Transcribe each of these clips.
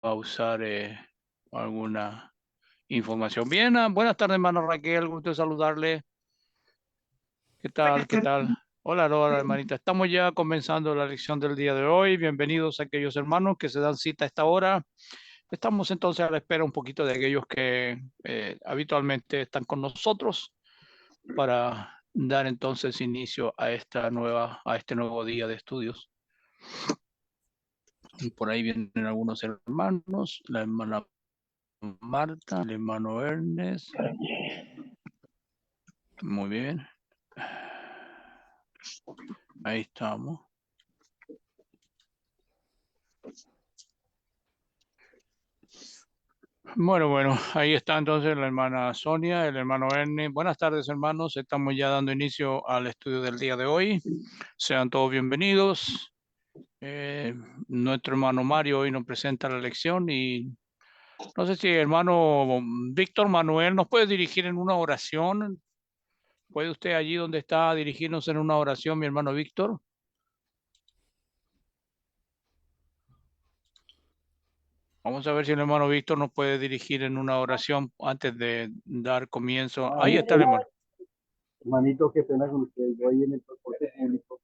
a usar alguna información. Bien, buenas tardes, hermana Raquel, gusto de saludarle. ¿Qué tal? ¿Qué tal? Hola, hola, hermanita. Estamos ya comenzando la lección del día de hoy. Bienvenidos a aquellos hermanos que se dan cita a esta hora. Estamos entonces a la espera un poquito de aquellos que habitualmente están con nosotros para dar entonces inicio a a este nuevo día de estudios. Y por ahí vienen algunos hermanos, la hermana Marta, el hermano Ernest. Muy bien. Ahí estamos. Bueno, ahí está entonces la hermana Sonia, el hermano Ernest. Buenas tardes, hermanos. Estamos ya dando inicio al estudio del día de hoy. Sean todos bienvenidos. Eh, Nuestro hermano Mario hoy nos presenta la lección y no sé si hermano Víctor Manuel nos puede dirigir en una oración. ¿Puede usted allí donde está dirigirnos en una oración, mi hermano Víctor? Vamos a ver si el hermano Víctor nos puede dirigir en una oración antes de dar comienzo. Ahí está el hermano. Hermanito, qué pena con usted. Voy en el transporte público.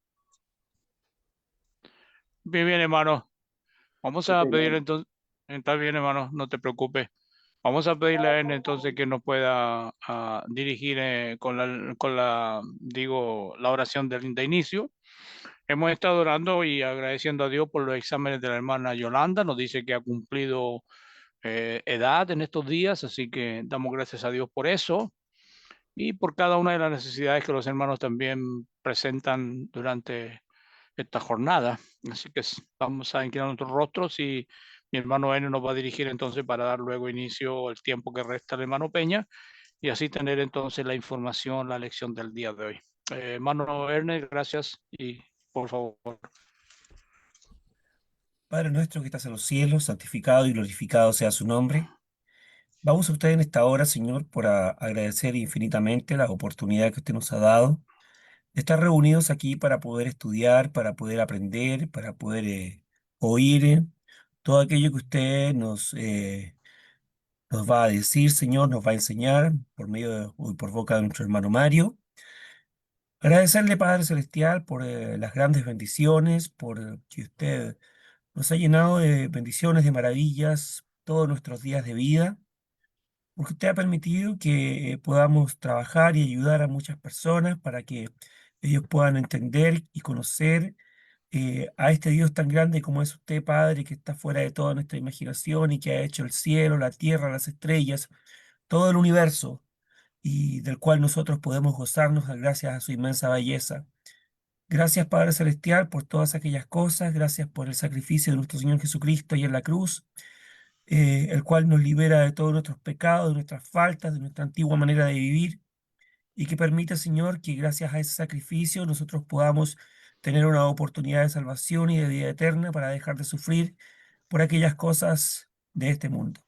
Bien, bien, hermano. Vamos Qué a pena. pedirle entonces, está bien, hermano, no te preocupes. Vamos a pedirle a él entonces que nos pueda dirigir digo, la oración de inicio. Hemos estado orando y agradeciendo a Dios por los exámenes de la hermana Yolanda. Nos dice que ha cumplido edad en estos días, así que damos gracias a Dios por eso y por cada una de las necesidades que los hermanos también presentan durante esta jornada. Así que vamos a inclinar nuestros rostros y mi hermano N nos va a dirigir entonces para dar luego inicio al tiempo que resta al hermano Peña y así tener entonces la información, la lección del día de hoy. Hermano Ernest, gracias y por favor. Padre nuestro que estás en los cielos, santificado y glorificado sea su nombre. Vamos a usted en esta hora, Señor, por agradecer infinitamente la oportunidad que usted nos ha dado de estar reunidos aquí para poder estudiar, para poder aprender, para poder oír todo aquello que usted nos va a decir, Señor, nos va a enseñar por medio y por boca de nuestro hermano Mario. Agradecerle, Padre Celestial, por las grandes bendiciones, por que usted nos ha llenado de bendiciones, de maravillas, todos nuestros días de vida, porque usted ha permitido que podamos trabajar y ayudar a muchas personas para que ellos puedan entender y conocer a este Dios tan grande como es usted, Padre, que está fuera de toda nuestra imaginación y que ha hecho el cielo, la tierra, las estrellas, todo el universo, y del cual nosotros podemos gozarnos gracias a su inmensa belleza. Gracias, Padre Celestial, por todas aquellas cosas. Gracias por el sacrificio de nuestro Señor Jesucristo ahí en la cruz, el cual nos libera de todos nuestros pecados, de nuestras faltas, de nuestra antigua manera de vivir, y que permite, Señor, que gracias a ese sacrificio nosotros podamos tener una oportunidad de salvación y de vida eterna para dejar de sufrir por aquellas cosas de este mundo.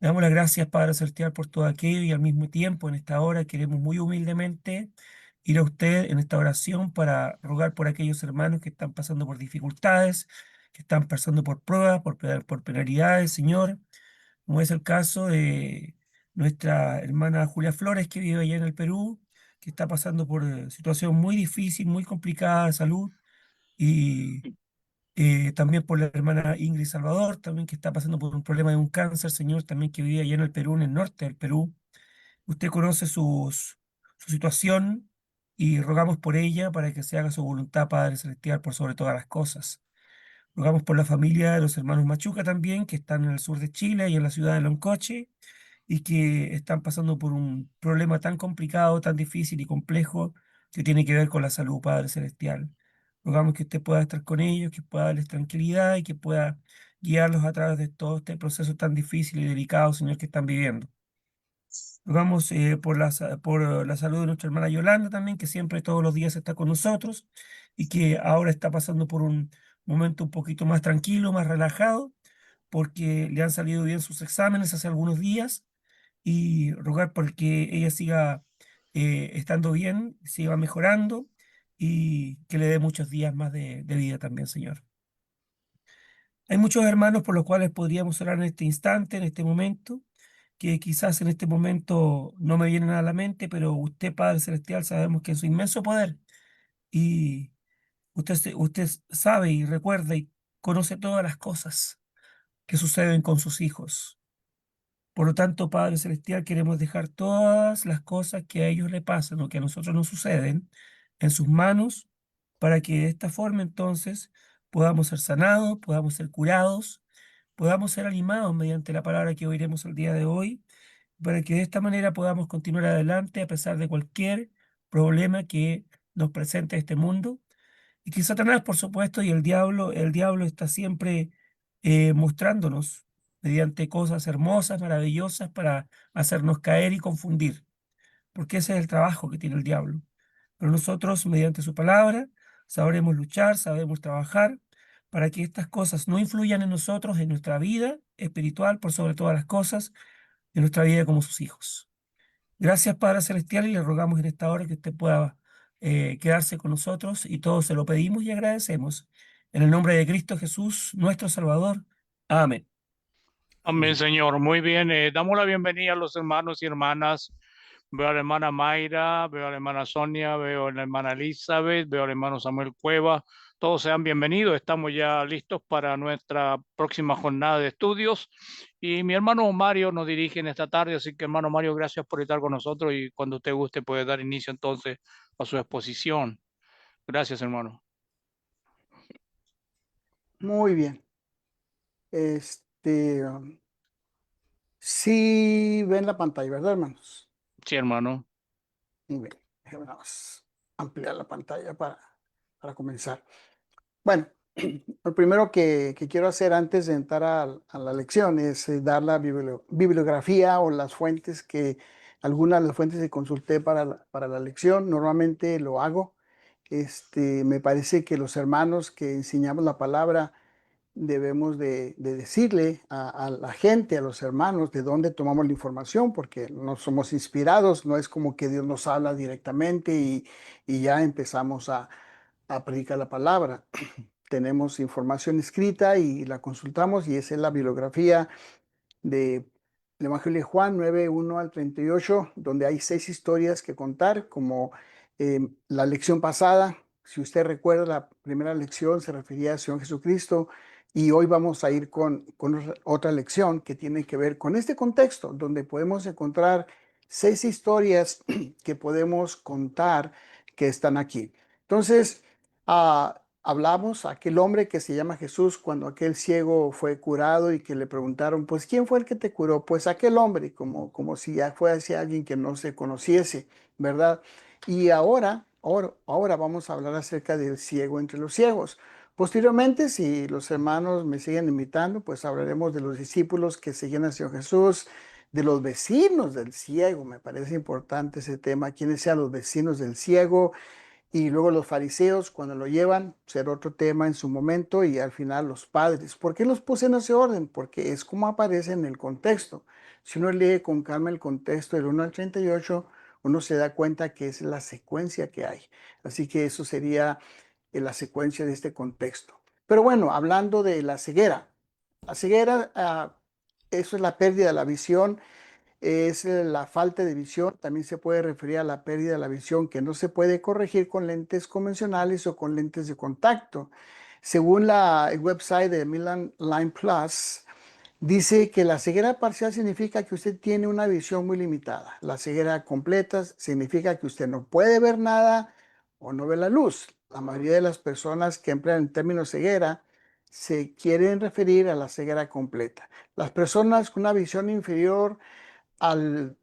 Le damos las gracias, Padre Celestial, por todo aquello y al mismo tiempo en esta hora queremos muy humildemente ir a usted en esta oración para rogar por aquellos hermanos que están pasando por dificultades, que están pasando por pruebas, por penalidades, Señor, como es el caso de nuestra hermana Julia Flores, que vive allá en el Perú, que está pasando por situación muy difícil, muy complicada de salud, y también por la hermana Ingrid Salvador, también que está pasando por un problema de un cáncer, Señor, también que vive allá en el Perú, en el norte del Perú. Usted conoce su situación y rogamos por ella para que se haga su voluntad, Padre Celestial, por sobre todas las cosas. Rogamos por la familia de los hermanos Machuca también, que están en el sur de Chile y en la ciudad de Loncoche, y que están pasando por un problema tan complicado, tan difícil y complejo que tiene que ver con la salud, Padre Celestial. Rogamos que usted pueda estar con ellos, que pueda darles tranquilidad y que pueda guiarlos a través de todo este proceso tan difícil y delicado, Señor, que están viviendo. Rogamos por la salud de nuestra hermana Yolanda también, que siempre todos los días está con nosotros y que ahora está pasando por un momento un poquito más tranquilo, más relajado, porque le han salido bien sus exámenes hace algunos días, y rogar por que ella siga estando bien, siga mejorando y que le dé muchos días más de vida también, Señor. Hay muchos hermanos por los cuales podríamos orar en este instante, en este momento, que quizás en este momento no me vienen a la mente, pero usted, Padre Celestial, sabemos que es su inmenso poder y usted sabe y recuerda y conoce todas las cosas que suceden con sus hijos. Por lo tanto, Padre Celestial, queremos dejar todas las cosas que a ellos le pasan o que a nosotros nos suceden en sus manos para que de esta forma entonces podamos ser sanados, podamos ser curados, podamos ser animados mediante la palabra que oiremos el día de hoy, para que de esta manera podamos continuar adelante a pesar de cualquier problema que nos presente este mundo y que Satanás, por supuesto, y el diablo está siempre mostrándonos mediante cosas hermosas, maravillosas, para hacernos caer y confundir, porque ese es el trabajo que tiene el diablo. Pero nosotros, mediante su palabra, sabremos luchar, sabemos trabajar, para que estas cosas no influyan en nosotros, en nuestra vida espiritual, por sobre todas las cosas, en nuestra vida como sus hijos. Gracias, Padre Celestial, y le rogamos en esta hora que usted pueda quedarse con nosotros y todos se lo pedimos y agradecemos. En el nombre de Cristo Jesús, nuestro Salvador. Amén. Amén, Señor. Muy bien. Damos la bienvenida a los hermanos y hermanas. Veo a la hermana Mayra, veo a la hermana Sonia, veo a la hermana Elizabeth, veo al hermano Samuel Cueva. Todos sean bienvenidos. Estamos ya listos para nuestra próxima jornada de estudios. Y mi hermano Mario nos dirige en esta tarde, así que hermano Mario, gracias por estar con nosotros y cuando usted guste puede dar inicio entonces a su exposición. Gracias, hermano. Muy bien. Sí ven la pantalla, ¿verdad, hermanos? Sí, hermano. Muy bien. Déjame nada más ampliar la pantalla para comenzar. Bueno, lo primero que quiero hacer antes de entrar a la lección es dar la bibliografía o las fuentes algunas de las fuentes que consulté para la lección. Normalmente lo hago. Me parece que los hermanos que enseñamos la palabra debemos de decirle a la gente, a los hermanos, de dónde tomamos la información, porque no somos inspirados, no es como que Dios nos habla directamente y ya empezamos a predicar la palabra. Tenemos información escrita y la consultamos y esa es la bibliografía de el Evangelio de Juan 9:1 al 38, donde hay 6 historias que contar, como la lección pasada. Si usted recuerda, la primera lección se refería al Señor Jesucristo y hoy vamos a ir con otra lección que tiene que ver con este contexto, donde podemos encontrar 6 historias que podemos contar que están aquí. Entonces, hablamos a aquel hombre que se llama Jesús cuando aquel ciego fue curado y que le preguntaron, pues, ¿quién fue el que te curó? Pues aquel hombre, como si ya fuese alguien que no se conociese, ¿verdad? Y ahora vamos a hablar acerca del ciego entre los ciegos. Posteriormente, si los hermanos me siguen invitando, pues hablaremos de los discípulos que seguían al Señor Jesús, de los vecinos del ciego. Me parece importante ese tema, quiénes sean los vecinos del ciego, y luego los fariseos, cuando lo llevan, será otro tema en su momento, y al final los padres. ¿Por qué los puse en ese orden? Porque es como aparece en el contexto. Si uno lee con calma el contexto del 1 al 38, uno se da cuenta que es la secuencia que hay. Así que eso sería la secuencia de este contexto. Pero bueno, hablando de la ceguera, eso es la pérdida de la visión, es la falta de visión. También se puede referir a la pérdida de la visión que no se puede corregir con lentes convencionales o con lentes de contacto. Según el website de Milan Line Plus, dice que la ceguera parcial significa que usted tiene una visión muy limitada. La ceguera completa significa que usted no puede ver nada o no ve la luz. La mayoría de las personas que emplean el término ceguera se quieren referir a la ceguera completa. Las personas con una visión inferior al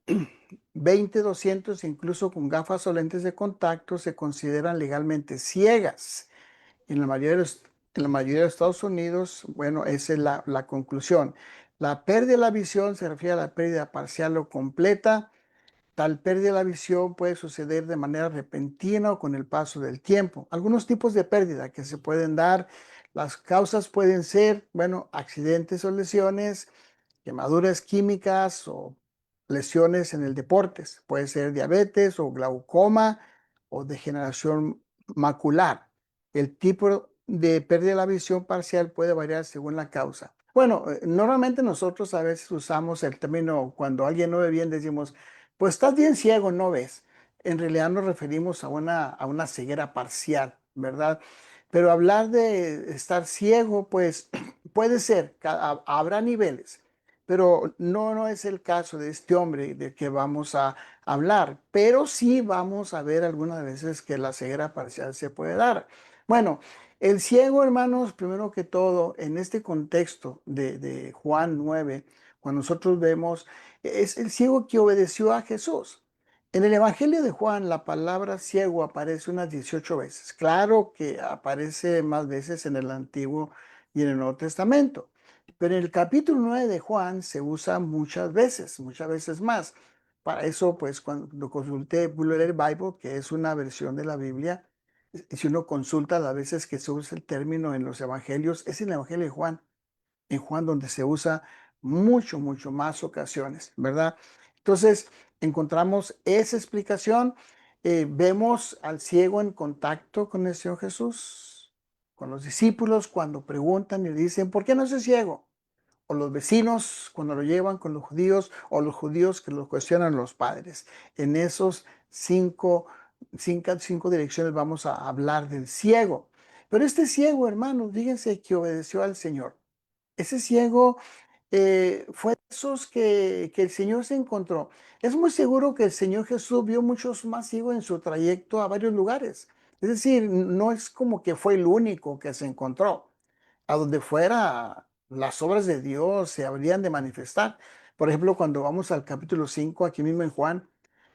20/200, incluso con gafas o lentes de contacto, se consideran legalmente ciegas. En la mayoría de los Estados Unidos, bueno, esa es la conclusión. La pérdida de la visión se refiere a la pérdida parcial o completa. Tal pérdida de la visión puede suceder de manera repentina o con el paso del tiempo. Algunos tipos de pérdida que se pueden dar, las causas pueden ser, bueno, accidentes o lesiones, quemaduras químicas o lesiones en el deporte. Puede ser diabetes o glaucoma o degeneración macular. El tipo de pérdida de la visión parcial puede variar según la causa. Bueno, normalmente nosotros a veces usamos el término cuando alguien no ve bien, decimos, pues estás bien ciego, no ves. En realidad nos referimos a una ceguera parcial, ¿verdad? Pero hablar de estar ciego, pues puede ser, habrá niveles, pero no es el caso de este hombre de que vamos a hablar, pero sí vamos a ver algunas veces que la ceguera parcial se puede dar. Bueno, el ciego, hermanos, primero que todo, en este contexto de Juan 9, cuando nosotros vemos, es el ciego que obedeció a Jesús. En el Evangelio de Juan, la palabra ciego aparece unas 18 veces. Claro que aparece más veces en el Antiguo y en el Nuevo Testamento. Pero en el capítulo 9 de Juan se usa muchas veces más. Para eso, pues, cuando consulté Blue Letter Bible, que es una versión de la Biblia, y si uno consulta las veces que se usa el término en los evangelios, es en el Evangelio de Juan, en Juan donde se usa mucho más ocasiones, ¿verdad? Entonces, encontramos esa explicación, vemos al ciego en contacto con el Señor Jesús, con los discípulos cuando preguntan y le dicen, ¿por qué no es ciego? O los vecinos cuando lo llevan con los judíos, o los judíos que lo cuestionan los padres. En esos cinco direcciones vamos a hablar del ciego. Pero este ciego, hermanos, fíjense que obedeció al Señor. Ese ciego fue de esos que el Señor se encontró. Es muy seguro que el Señor Jesús vio muchos más ciegos en su trayecto a varios lugares. Es decir, no es como que fue el único que se encontró. A donde fuera, las obras de Dios se habrían de manifestar. Por ejemplo, cuando vamos al capítulo 5 aquí mismo en Juan,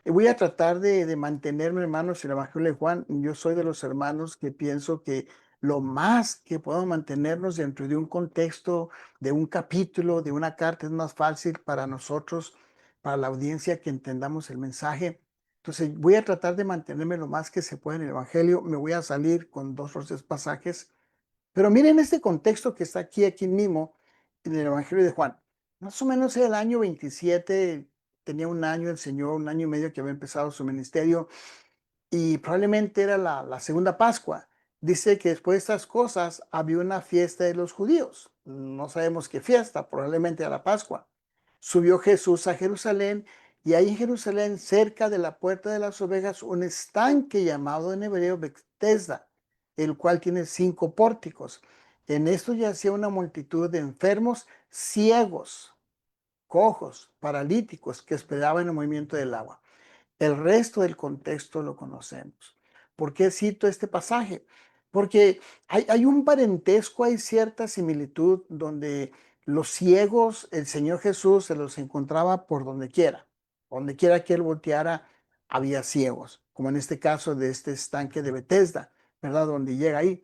voy a tratar de mantenerme, hermanos, en el Evangelio de Juan. Yo soy de los hermanos que pienso que lo más que podemos mantenernos dentro de un contexto, de un capítulo, de una carta, es más fácil para nosotros, para la audiencia, que entendamos el mensaje. Entonces, voy a tratar de mantenerme lo más que se pueda en el Evangelio. Me voy a salir con 2 o 3 pasajes, pero miren este contexto que está aquí mismo, en el Evangelio de Juan. Más o menos el año 27, tenía un año el Señor, un año y medio que había empezado su ministerio, y probablemente era la segunda Pascua. Dice que después de estas cosas había una fiesta de los judíos. No sabemos qué fiesta, probablemente era la Pascua. Subió Jesús a Jerusalén, y ahí en Jerusalén, cerca de la puerta de las ovejas, un estanque llamado en hebreo Bethesda, el cual tiene 5 pórticos. En esto yacía una multitud de enfermos, ciegos, cojos, paralíticos, que esperaban el movimiento del agua. El resto del contexto lo conocemos. ¿Por qué cito este pasaje? Porque hay un parentesco, hay cierta similitud donde los ciegos, el Señor Jesús se los encontraba por donde quiera. Donde quiera que él volteara, había ciegos, como en este caso de este estanque de Bethesda, ¿verdad? Donde llega ahí.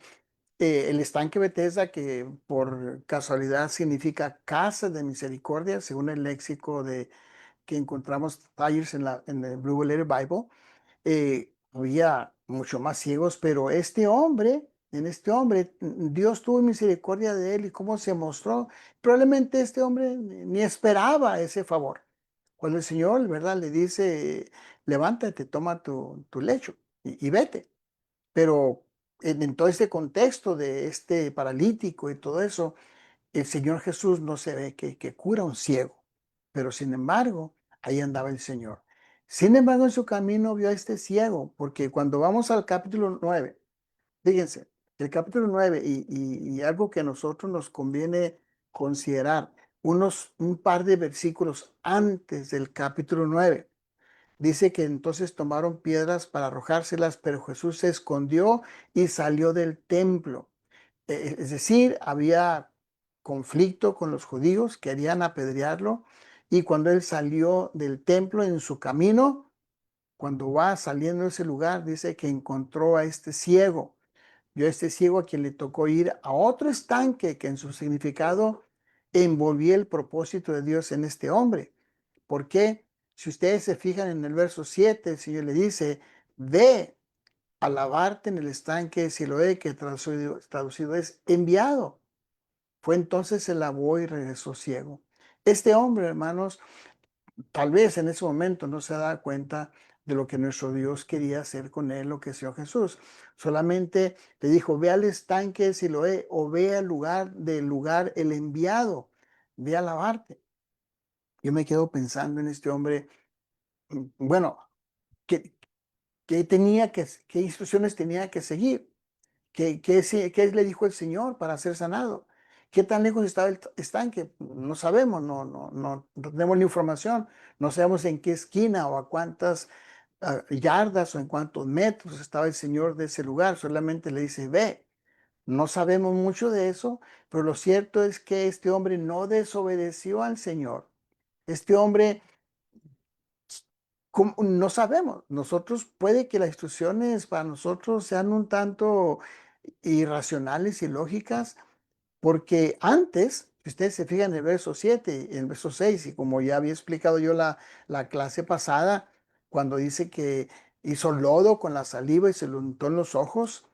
El estanque Bethesda, que por casualidad significa casa de misericordia, según el léxico que encontramos talleres en el Blue Letter Bible, había mucho más ciegos, pero en este hombre, Dios tuvo misericordia de él, y cómo se mostró. Probablemente este hombre ni esperaba ese favor. Cuando el Señor, ¿verdad?, le dice, levántate, toma tu lecho y vete. Pero en todo este contexto de este paralítico y todo eso, el Señor Jesús no se ve que cura a un ciego, pero sin embargo, ahí andaba el Señor. Sin embargo, en su camino vio a este ciego, porque cuando vamos al capítulo 9, fíjense, el capítulo 9 y algo que a nosotros nos conviene considerar, un par de versículos antes del capítulo 9, dice que entonces tomaron piedras para arrojárselas, pero Jesús se escondió y salió del templo. Es decir, había conflicto con los judíos, querían apedrearlo, y cuando él salió del templo en su camino, cuando va saliendo de ese lugar, dice que encontró a este ciego. Vio a este ciego a quien le tocó ir a otro estanque que en su significado envolvía el propósito de Dios en este hombre. ¿Por qué? Si ustedes se fijan en el verso 7, el Señor le dice, ve a lavarte en el estanque de Siloé, que traducido es enviado. Fue entonces se lavó y regresó ciego. Este hombre, hermanos, tal vez en ese momento no se da cuenta, de lo que nuestro Dios quería hacer con él, lo que el Señor Jesús. Solamente le dijo, ve al estanque de Siloé o ve al lugar del lugar el enviado, ve a lavarte. Yo me quedo pensando en este hombre, bueno, ¿qué, qué instrucciones tenía que seguir? ¿Qué le dijo el Señor para ser sanado? ¿Qué tan lejos estaba el estanque? No sabemos, no tenemos la información, no sabemos en qué esquina o a cuántas yardas o en cuántos metros estaba el Señor de ese lugar, solamente le dice, ve. No sabemos mucho de eso, pero lo cierto es que este hombre no desobedeció al Señor. Este hombre, no sabemos. Nosotros, puede que las instrucciones para nosotros sean un tanto irracionales y lógicas, porque antes, si ustedes se fijan en el verso 7 y en el verso 6, y como ya había explicado yo la clase pasada, cuando dice que hizo lodo con la saliva y se lo untó en los ojos,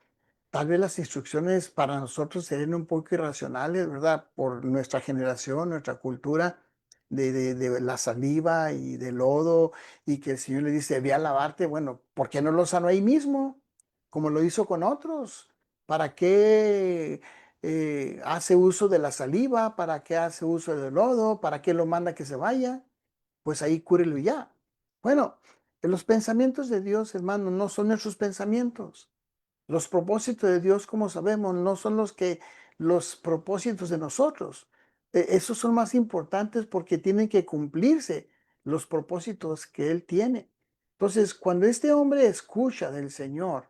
tal vez las instrucciones para nosotros serían un poco irracionales, ¿verdad? Por nuestra generación, nuestra cultura de la saliva y del lodo, y que el Señor le dice, ve a lavarte. Bueno, ¿por qué no lo sanó ahí mismo? Como lo hizo con otros. ¿Para qué hace uso de la saliva? ¿Para qué hace uso del lodo? ¿Para qué lo manda que se vaya? Pues ahí cúrelo y ya. Bueno, los pensamientos de Dios, hermano, no son nuestros pensamientos. Los propósitos de Dios, como sabemos, no son los propósitos de nosotros. Esos son más importantes porque tienen que cumplirse los propósitos que Él tiene. Entonces, cuando este hombre escucha del Señor,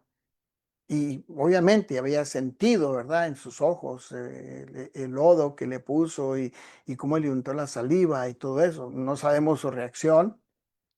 y obviamente había sentido, ¿verdad? En sus ojos el lodo que le puso y cómo le untó la saliva y todo eso. No sabemos su reacción,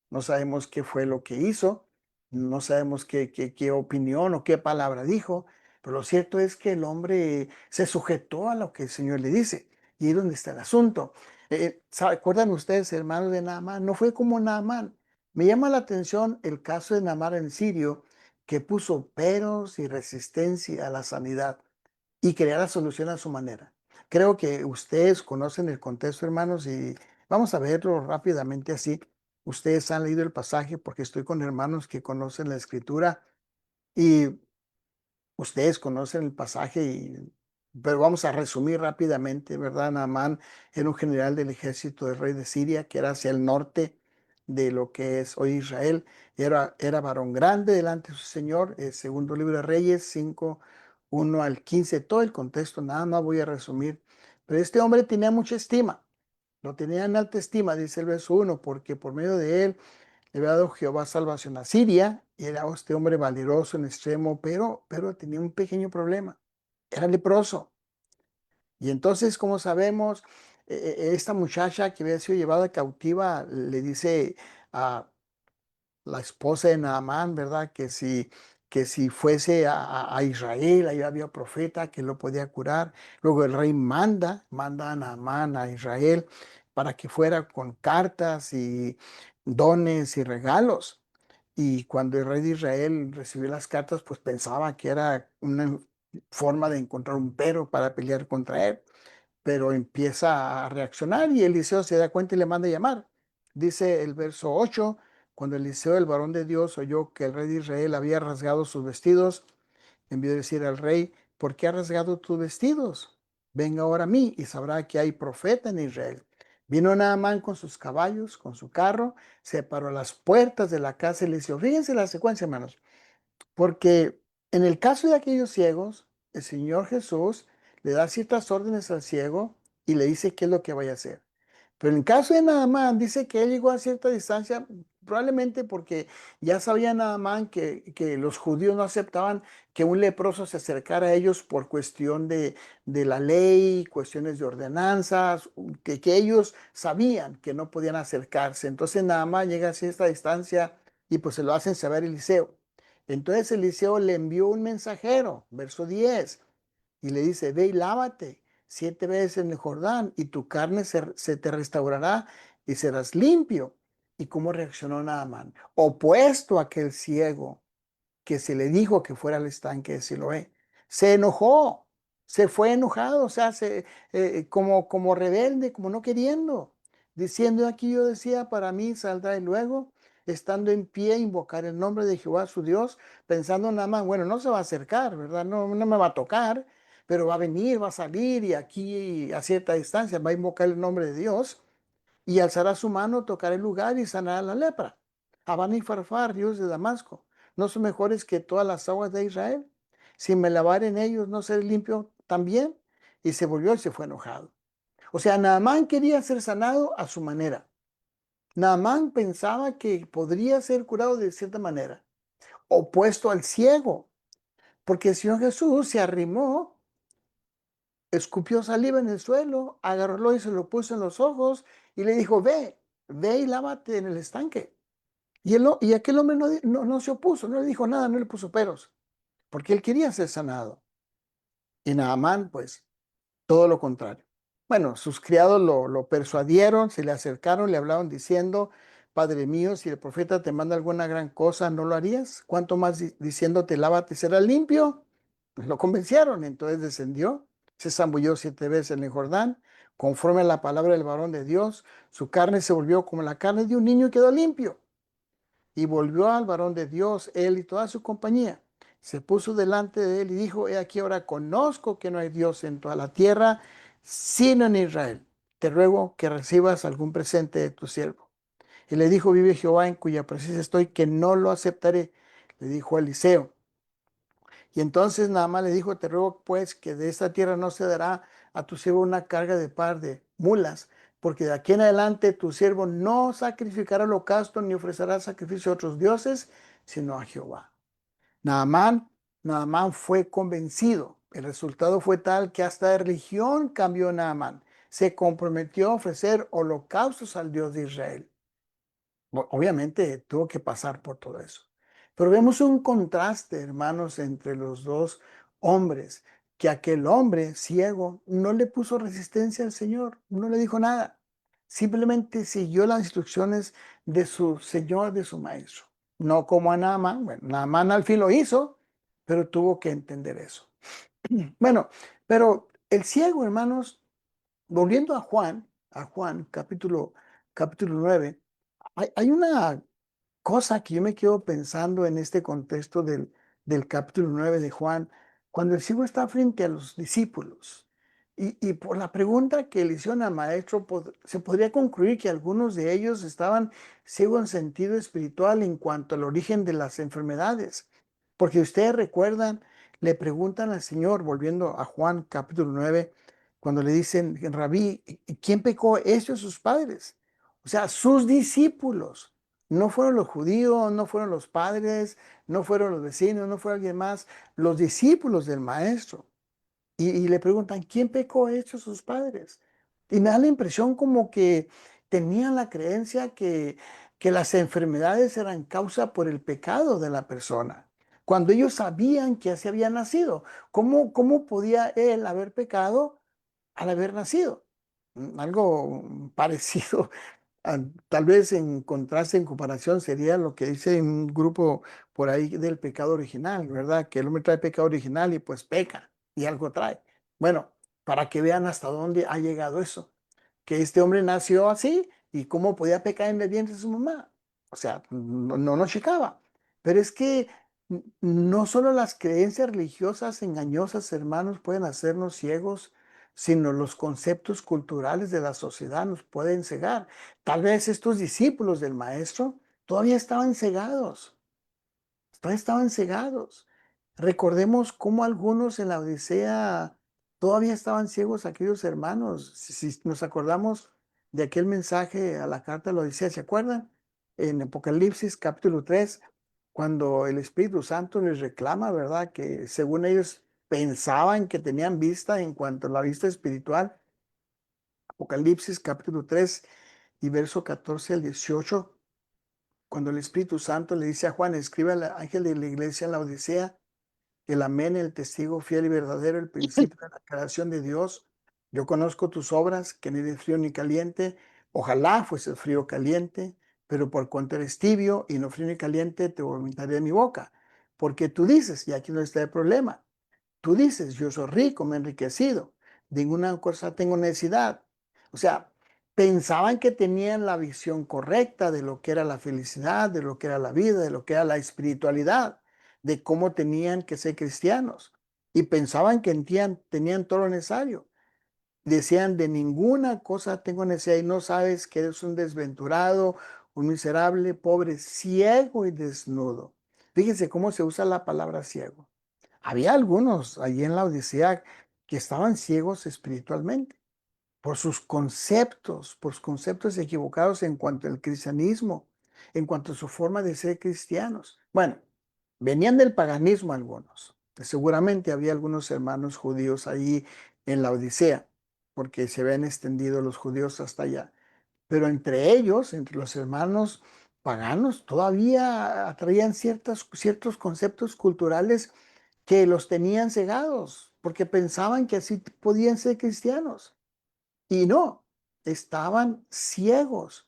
no sabemos qué fue lo que hizo, no sabemos qué opinión o qué palabra dijo, pero lo cierto es que el hombre se sujetó a lo que el Señor le dice. Y ahí es donde está el asunto. ¿Se acuerdan ustedes, hermanos, de Naamán? No fue como Naamán. Me llama la atención el caso de Naamán en Sirio, que puso peros y resistencia a la sanidad y crear la solución a su manera. Creo que ustedes conocen el contexto, hermanos, y vamos a verlo rápidamente así. Ustedes han leído el pasaje porque estoy con hermanos que conocen la escritura y ustedes conocen el pasaje, pero vamos a resumir rápidamente, ¿verdad? Naamán era un general del ejército del rey de Siria que era hacia el norte de lo que es hoy Israel. Era varón grande delante de su señor. El segundo libro de Reyes 5, 1 al 15. Todo el contexto, nada más voy a resumir. Pero este hombre tenía mucha estima. Lo tenía en alta estima, dice el verso 1, porque por medio de él le había dado Jehová salvación a Siria, y era este hombre valeroso en extremo, pero tenía un pequeño problema. Era leproso. Y entonces, como sabemos, esta muchacha que había sido llevada cautiva le dice a la esposa de Naamán, ¿verdad? Que si fuese a Israel, ahí había profeta que lo podía curar. Luego el rey manda a Naamán a Israel para que fuera con cartas y dones y regalos. Y cuando el rey de Israel recibió las cartas, pues pensaba que era una forma de encontrar un pero para pelear contra él, pero empieza a reaccionar y Eliseo se da cuenta y le manda a llamar. Dice el verso 8, cuando Eliseo, el varón de Dios, oyó que el rey de Israel había rasgado sus vestidos, envió a decir al rey, ¿por qué has rasgado tus vestidos? Venga ahora a mí y sabrá que hay profeta en Israel. Vino Naamán con sus caballos, con su carro, se paró a las puertas de la casa y le dijo, fíjense la secuencia, hermanos, porque en el caso de aquellos ciegos, el Señor Jesús le da ciertas órdenes al ciego y le dice qué es lo que vaya a hacer. Pero en el caso de Naamán, dice que él llegó a cierta distancia, probablemente porque ya sabía Naamán que los judíos no aceptaban que un leproso se acercara a ellos por cuestión de la ley, cuestiones de ordenanzas, que ellos sabían que no podían acercarse. Entonces Naamán llega a cierta distancia y pues se lo hacen saber a Eliseo. Entonces Eliseo le envió un mensajero, verso 10, y le dice, ve y lávate 7 veces en el Jordán y tu carne se te restaurará y serás limpio. ¿Y cómo reaccionó Naamán? Opuesto a aquel ciego que se le dijo que fuera al estanque de Siloé. Se enojó, se fue enojado, o sea, como rebelde, como no queriendo, diciendo aquí yo decía, para mí saldrá y luego estando en pie, invocar el nombre de Jehová su Dios, pensando nada más, bueno, no se va a acercar, ¿verdad? No me va a tocar, pero va a venir, va a salir y aquí a cierta distancia va a invocar el nombre de Dios y alzará su mano, tocará el lugar y sanará la lepra. Habana y Farfar, ríos de Damasco, ¿no son mejores que todas las aguas de Israel? Si me lavar en ellos, ¿no seré limpio también? Y se volvió y se fue enojado. O sea, Naamán quería ser sanado a su manera. Naamán pensaba que podría ser curado de cierta manera, opuesto al ciego, porque el Señor Jesús se arrimó, escupió saliva en el suelo, agarrólo y se lo puso en los ojos y le dijo, ve y lávate en el estanque. Y aquel hombre no se opuso, no le dijo nada, no le puso peros, porque él quería ser sanado. Y Naamán, pues, todo lo contrario. Bueno, sus criados lo persuadieron, se le acercaron, le hablaron diciendo, Padre mío, si el profeta te manda alguna gran cosa, ¿no lo harías? ¿Cuánto más diciéndote, lávate, serás limpio? Pues lo convencieron, entonces descendió, se zambulló 7 veces en el Jordán, conforme a la palabra del varón de Dios, su carne se volvió como la carne de un niño y quedó limpio. Y volvió al varón de Dios, él y toda su compañía. Se puso delante de él y dijo, he aquí ahora conozco que no hay Dios en toda la tierra, sino en Israel. Te ruego que recibas algún presente de tu siervo. Y le dijo, vive Jehová en cuya presencia estoy, que no lo aceptaré. Le dijo Eliseo. Y entonces nada más le dijo, te ruego pues que de esta tierra no se dará a tu siervo una carga de par de mulas, porque de aquí en adelante tu siervo no sacrificará holocausto ni ofrecerá sacrificio a otros dioses, sino a Jehová. Naamán, Naamán fue convencido. El resultado fue tal que hasta de religión cambió Naamán. Se comprometió a ofrecer holocaustos al Dios de Israel. Obviamente tuvo que pasar por todo eso. Pero vemos un contraste, hermanos, entre los dos hombres, que aquel hombre ciego no le puso resistencia al Señor, no le dijo nada. Simplemente siguió las instrucciones de su Señor, de su Maestro. No como a Naamán. Bueno, Naamán al fin lo hizo, pero tuvo que entender eso. Bueno, pero el ciego, hermanos, volviendo a Juan capítulo 9, hay una cosa que yo me quedo pensando en este contexto del capítulo 9 de Juan, cuando el ciego está frente a los discípulos. Y por la pregunta que le hicieron al maestro, se podría concluir que algunos de ellos estaban ciegos en sentido espiritual en cuanto al origen de las enfermedades. Porque ustedes recuerdan, le preguntan al Señor, volviendo a Juan capítulo 9, cuando le dicen, Rabí, ¿quién pecó, ellos o sus padres? O sea, sus discípulos. No fueron los judíos, no fueron los padres, no fueron los vecinos, no fue alguien más, los discípulos del maestro. Y le preguntan, ¿quién pecó, hechos sus padres? Y me da la impresión como que tenían la creencia que las enfermedades eran causa por el pecado de la persona. Cuando ellos sabían que así había nacido, ¿cómo podía él haber pecado al haber nacido? Algo parecido. Tal vez en contraste, en comparación, sería lo que dice un grupo por ahí del pecado original, ¿verdad? Que el hombre trae pecado original y pues peca y algo trae. Bueno, para que vean hasta dónde ha llegado eso, que este hombre nació así y cómo podía pecar en el vientre de su mamá. O sea, no checaba. Pero es que no solo las creencias religiosas engañosas, hermanos, pueden hacernos ciegos, sino los conceptos culturales de la sociedad nos pueden cegar. Tal vez estos discípulos del maestro todavía estaban cegados, todavía estaban cegados. Recordemos cómo algunos en la Odisea todavía estaban ciegos, aquellos hermanos. Si nos acordamos de aquel mensaje a la carta de la Odisea, ¿se acuerdan? En Apocalipsis capítulo 3, cuando el Espíritu Santo les reclama, ¿verdad? Que según ellos pensaban que tenían vista en cuanto a la vista espiritual. Apocalipsis capítulo 3 y verso 14 al 18, cuando el Espíritu Santo le dice a Juan, escribe al ángel de la iglesia en la Odisea, el amén, el testigo fiel y verdadero, el principio de la creación de Dios. Yo conozco tus obras, que ni eres frío ni caliente. Ojalá fuese frío o caliente, pero por cuanto eres tibio y no frío ni caliente, te vomitaré de mi boca. Porque tú dices, y aquí no está el problema, tú dices, yo soy rico, me he enriquecido, de ninguna cosa tengo necesidad. O sea, pensaban que tenían la visión correcta de lo que era la felicidad, de lo que era la vida, de lo que era la espiritualidad, de cómo tenían que ser cristianos. Y pensaban que tenían todo lo necesario. Decían, de ninguna cosa tengo necesidad y no sabes que eres un desventurado, un miserable, pobre, ciego y desnudo. Fíjense cómo se usa la palabra ciego. Había algunos allí en la Odisea que estaban ciegos espiritualmente por sus conceptos equivocados en cuanto al cristianismo, en cuanto a su forma de ser cristianos. Bueno, venían del paganismo algunos. Seguramente había algunos hermanos judíos ahí en la Odisea, porque se habían extendido los judíos hasta allá. Pero entre ellos, entre los hermanos paganos, todavía atraían ciertos conceptos culturales que los tenían cegados, porque pensaban que así podían ser cristianos. Y no, estaban ciegos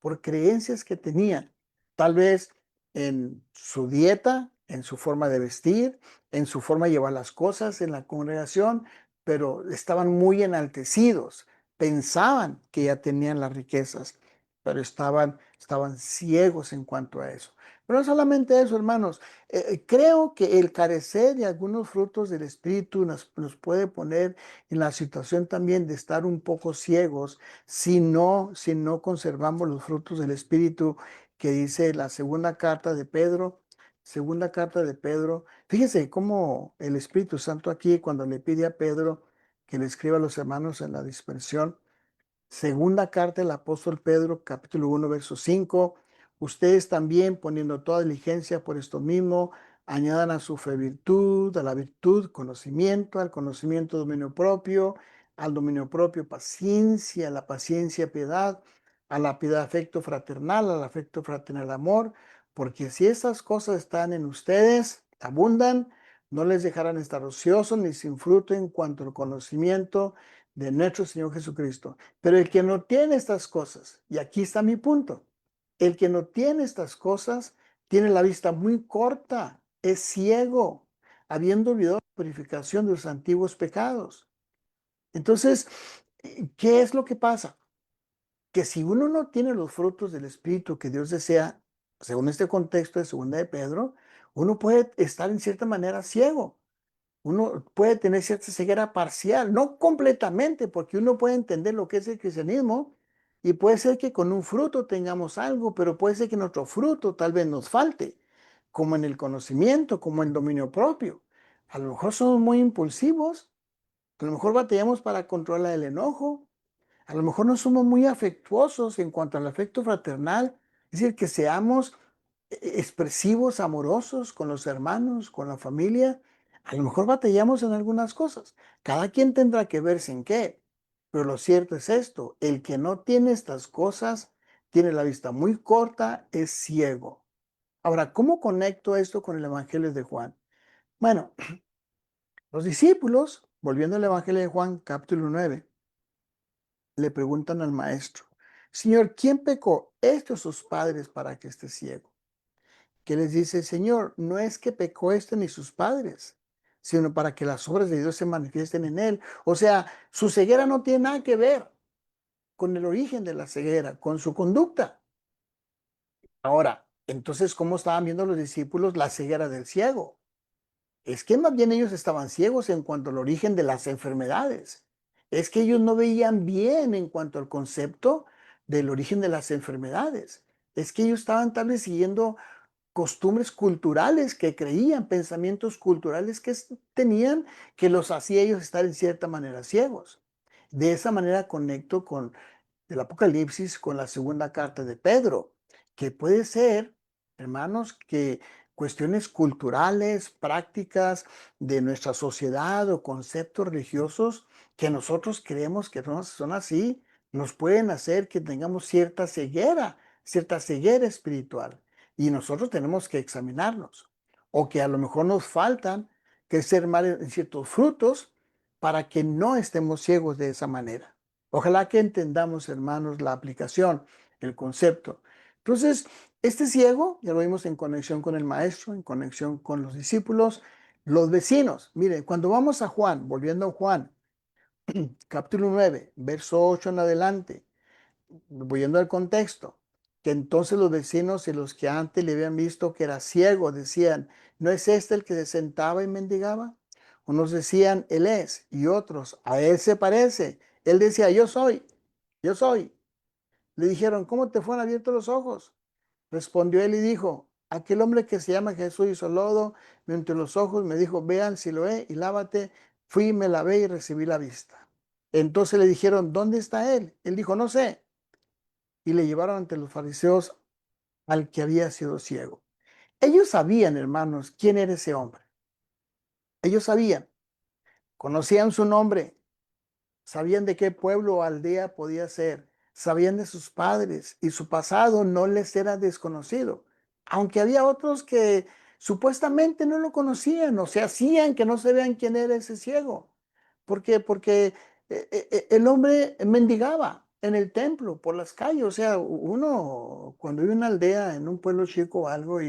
por creencias que tenían, tal vez en su dieta, en su forma de vestir, en su forma de llevar las cosas en la congregación, pero estaban muy enaltecidos, pensaban que ya tenían las riquezas, pero estaban ciegos en cuanto a eso. Pero no solamente eso, hermanos, creo que el carecer de algunos frutos del Espíritu nos puede poner en la situación también de estar un poco ciegos si no conservamos los frutos del Espíritu que dice la segunda carta de Pedro. Segunda carta de Pedro. Fíjese cómo el Espíritu Santo aquí, cuando le pide a Pedro que le escriba a los hermanos en la dispersión, segunda carta del apóstol Pedro, capítulo 1, verso 5. Ustedes también, poniendo toda diligencia por esto mismo, añadan a su fe virtud, a la virtud conocimiento, al conocimiento dominio propio, al dominio propio paciencia, a la paciencia piedad, a la piedad afecto fraternal, al afecto fraternal amor, porque si esas cosas están en ustedes, abundan, no les dejarán estar ociosos ni sin fruto en cuanto al conocimiento de nuestro Señor Jesucristo. Pero el que no tiene estas cosas, y aquí está mi punto, el que no tiene estas cosas tiene la vista muy corta, es ciego, habiendo olvidado la purificación de los antiguos pecados. Entonces, ¿qué es lo que pasa? Que si uno no tiene los frutos del Espíritu que Dios desea, según este contexto de segunda de Pedro, uno puede estar en cierta manera ciego. Uno puede tener cierta ceguera parcial, no completamente, porque uno puede entender lo que es el cristianismo y puede ser que con un fruto tengamos algo, pero puede ser que nuestro fruto tal vez nos falte, como en el conocimiento, como en dominio propio. A lo mejor somos muy impulsivos, a lo mejor batallamos para controlar el enojo, a lo mejor no somos muy afectuosos en cuanto al afecto fraternal, es decir, que seamos expresivos, amorosos con los hermanos, con la familia. A lo mejor batallamos en algunas cosas. Cada quien tendrá que verse en qué. Pero lo cierto es esto, el que no tiene estas cosas tiene la vista muy corta, es ciego. Ahora, ¿cómo conecto esto con el Evangelio de Juan? Bueno, los discípulos, volviendo al Evangelio de Juan, capítulo 9, le preguntan al maestro, Señor, ¿quién pecó, estos sus padres para que esté ciego? Que les dice, Señor, no es que pecó este ni sus padres, sino para que las obras de Dios se manifiesten en él. O sea, su ceguera no tiene nada que ver con el origen de la ceguera, con su conducta. Ahora, entonces, ¿cómo estaban viendo los discípulos la ceguera del ciego? Es que más bien ellos estaban ciegos en cuanto al origen de las enfermedades. Es que ellos no veían bien en cuanto al concepto del origen de las enfermedades. Es que ellos estaban tal vez siguiendo costumbres culturales que creían, pensamientos culturales que tenían, que los hacía ellos estar en cierta manera ciegos. De esa manera conecto con el Apocalipsis, con la segunda carta de Pedro, que puede ser, hermanos, que cuestiones culturales, prácticas de nuestra sociedad o conceptos religiosos que nosotros creemos que no son así, nos pueden hacer que tengamos cierta ceguera espiritual. Y nosotros tenemos que examinarnos. O que a lo mejor nos faltan crecer más en ciertos frutos para que no estemos ciegos de esa manera. Ojalá que entendamos, hermanos, la aplicación, el concepto. Entonces, este ciego, ya lo vimos en conexión con el maestro, en conexión con los discípulos, los vecinos. Miren, cuando vamos a Juan, volviendo a Juan, capítulo 9, verso 8 en adelante, volviendo al contexto, que entonces los vecinos y los que antes le habían visto que era ciego decían, ¿no es este el que se sentaba y mendigaba? Unos decían, él es, y otros, a él se parece. Él decía, yo soy, yo soy. Le dijeron, ¿cómo te fueron abiertos los ojos? Respondió él y dijo, aquel hombre que se llama Jesús hizo lodo entre los ojos, me dijo, vean si lo y lávate. Fui, me lavé y recibí la vista. Entonces le dijeron, ¿dónde está él? Él dijo, no sé. Y le llevaron ante los fariseos al que había sido ciego. Ellos sabían, hermanos, quién era ese hombre. Ellos sabían, conocían su nombre, sabían de qué pueblo o aldea podía ser, sabían de sus padres y su pasado no les era desconocido, aunque había otros que supuestamente no lo conocían o se hacían que no sabían quién era ese ciego. ¿Por qué? Porque el hombre mendigaba en el templo, por las calles. O sea, uno cuando vive en una aldea, en un pueblo chico o algo,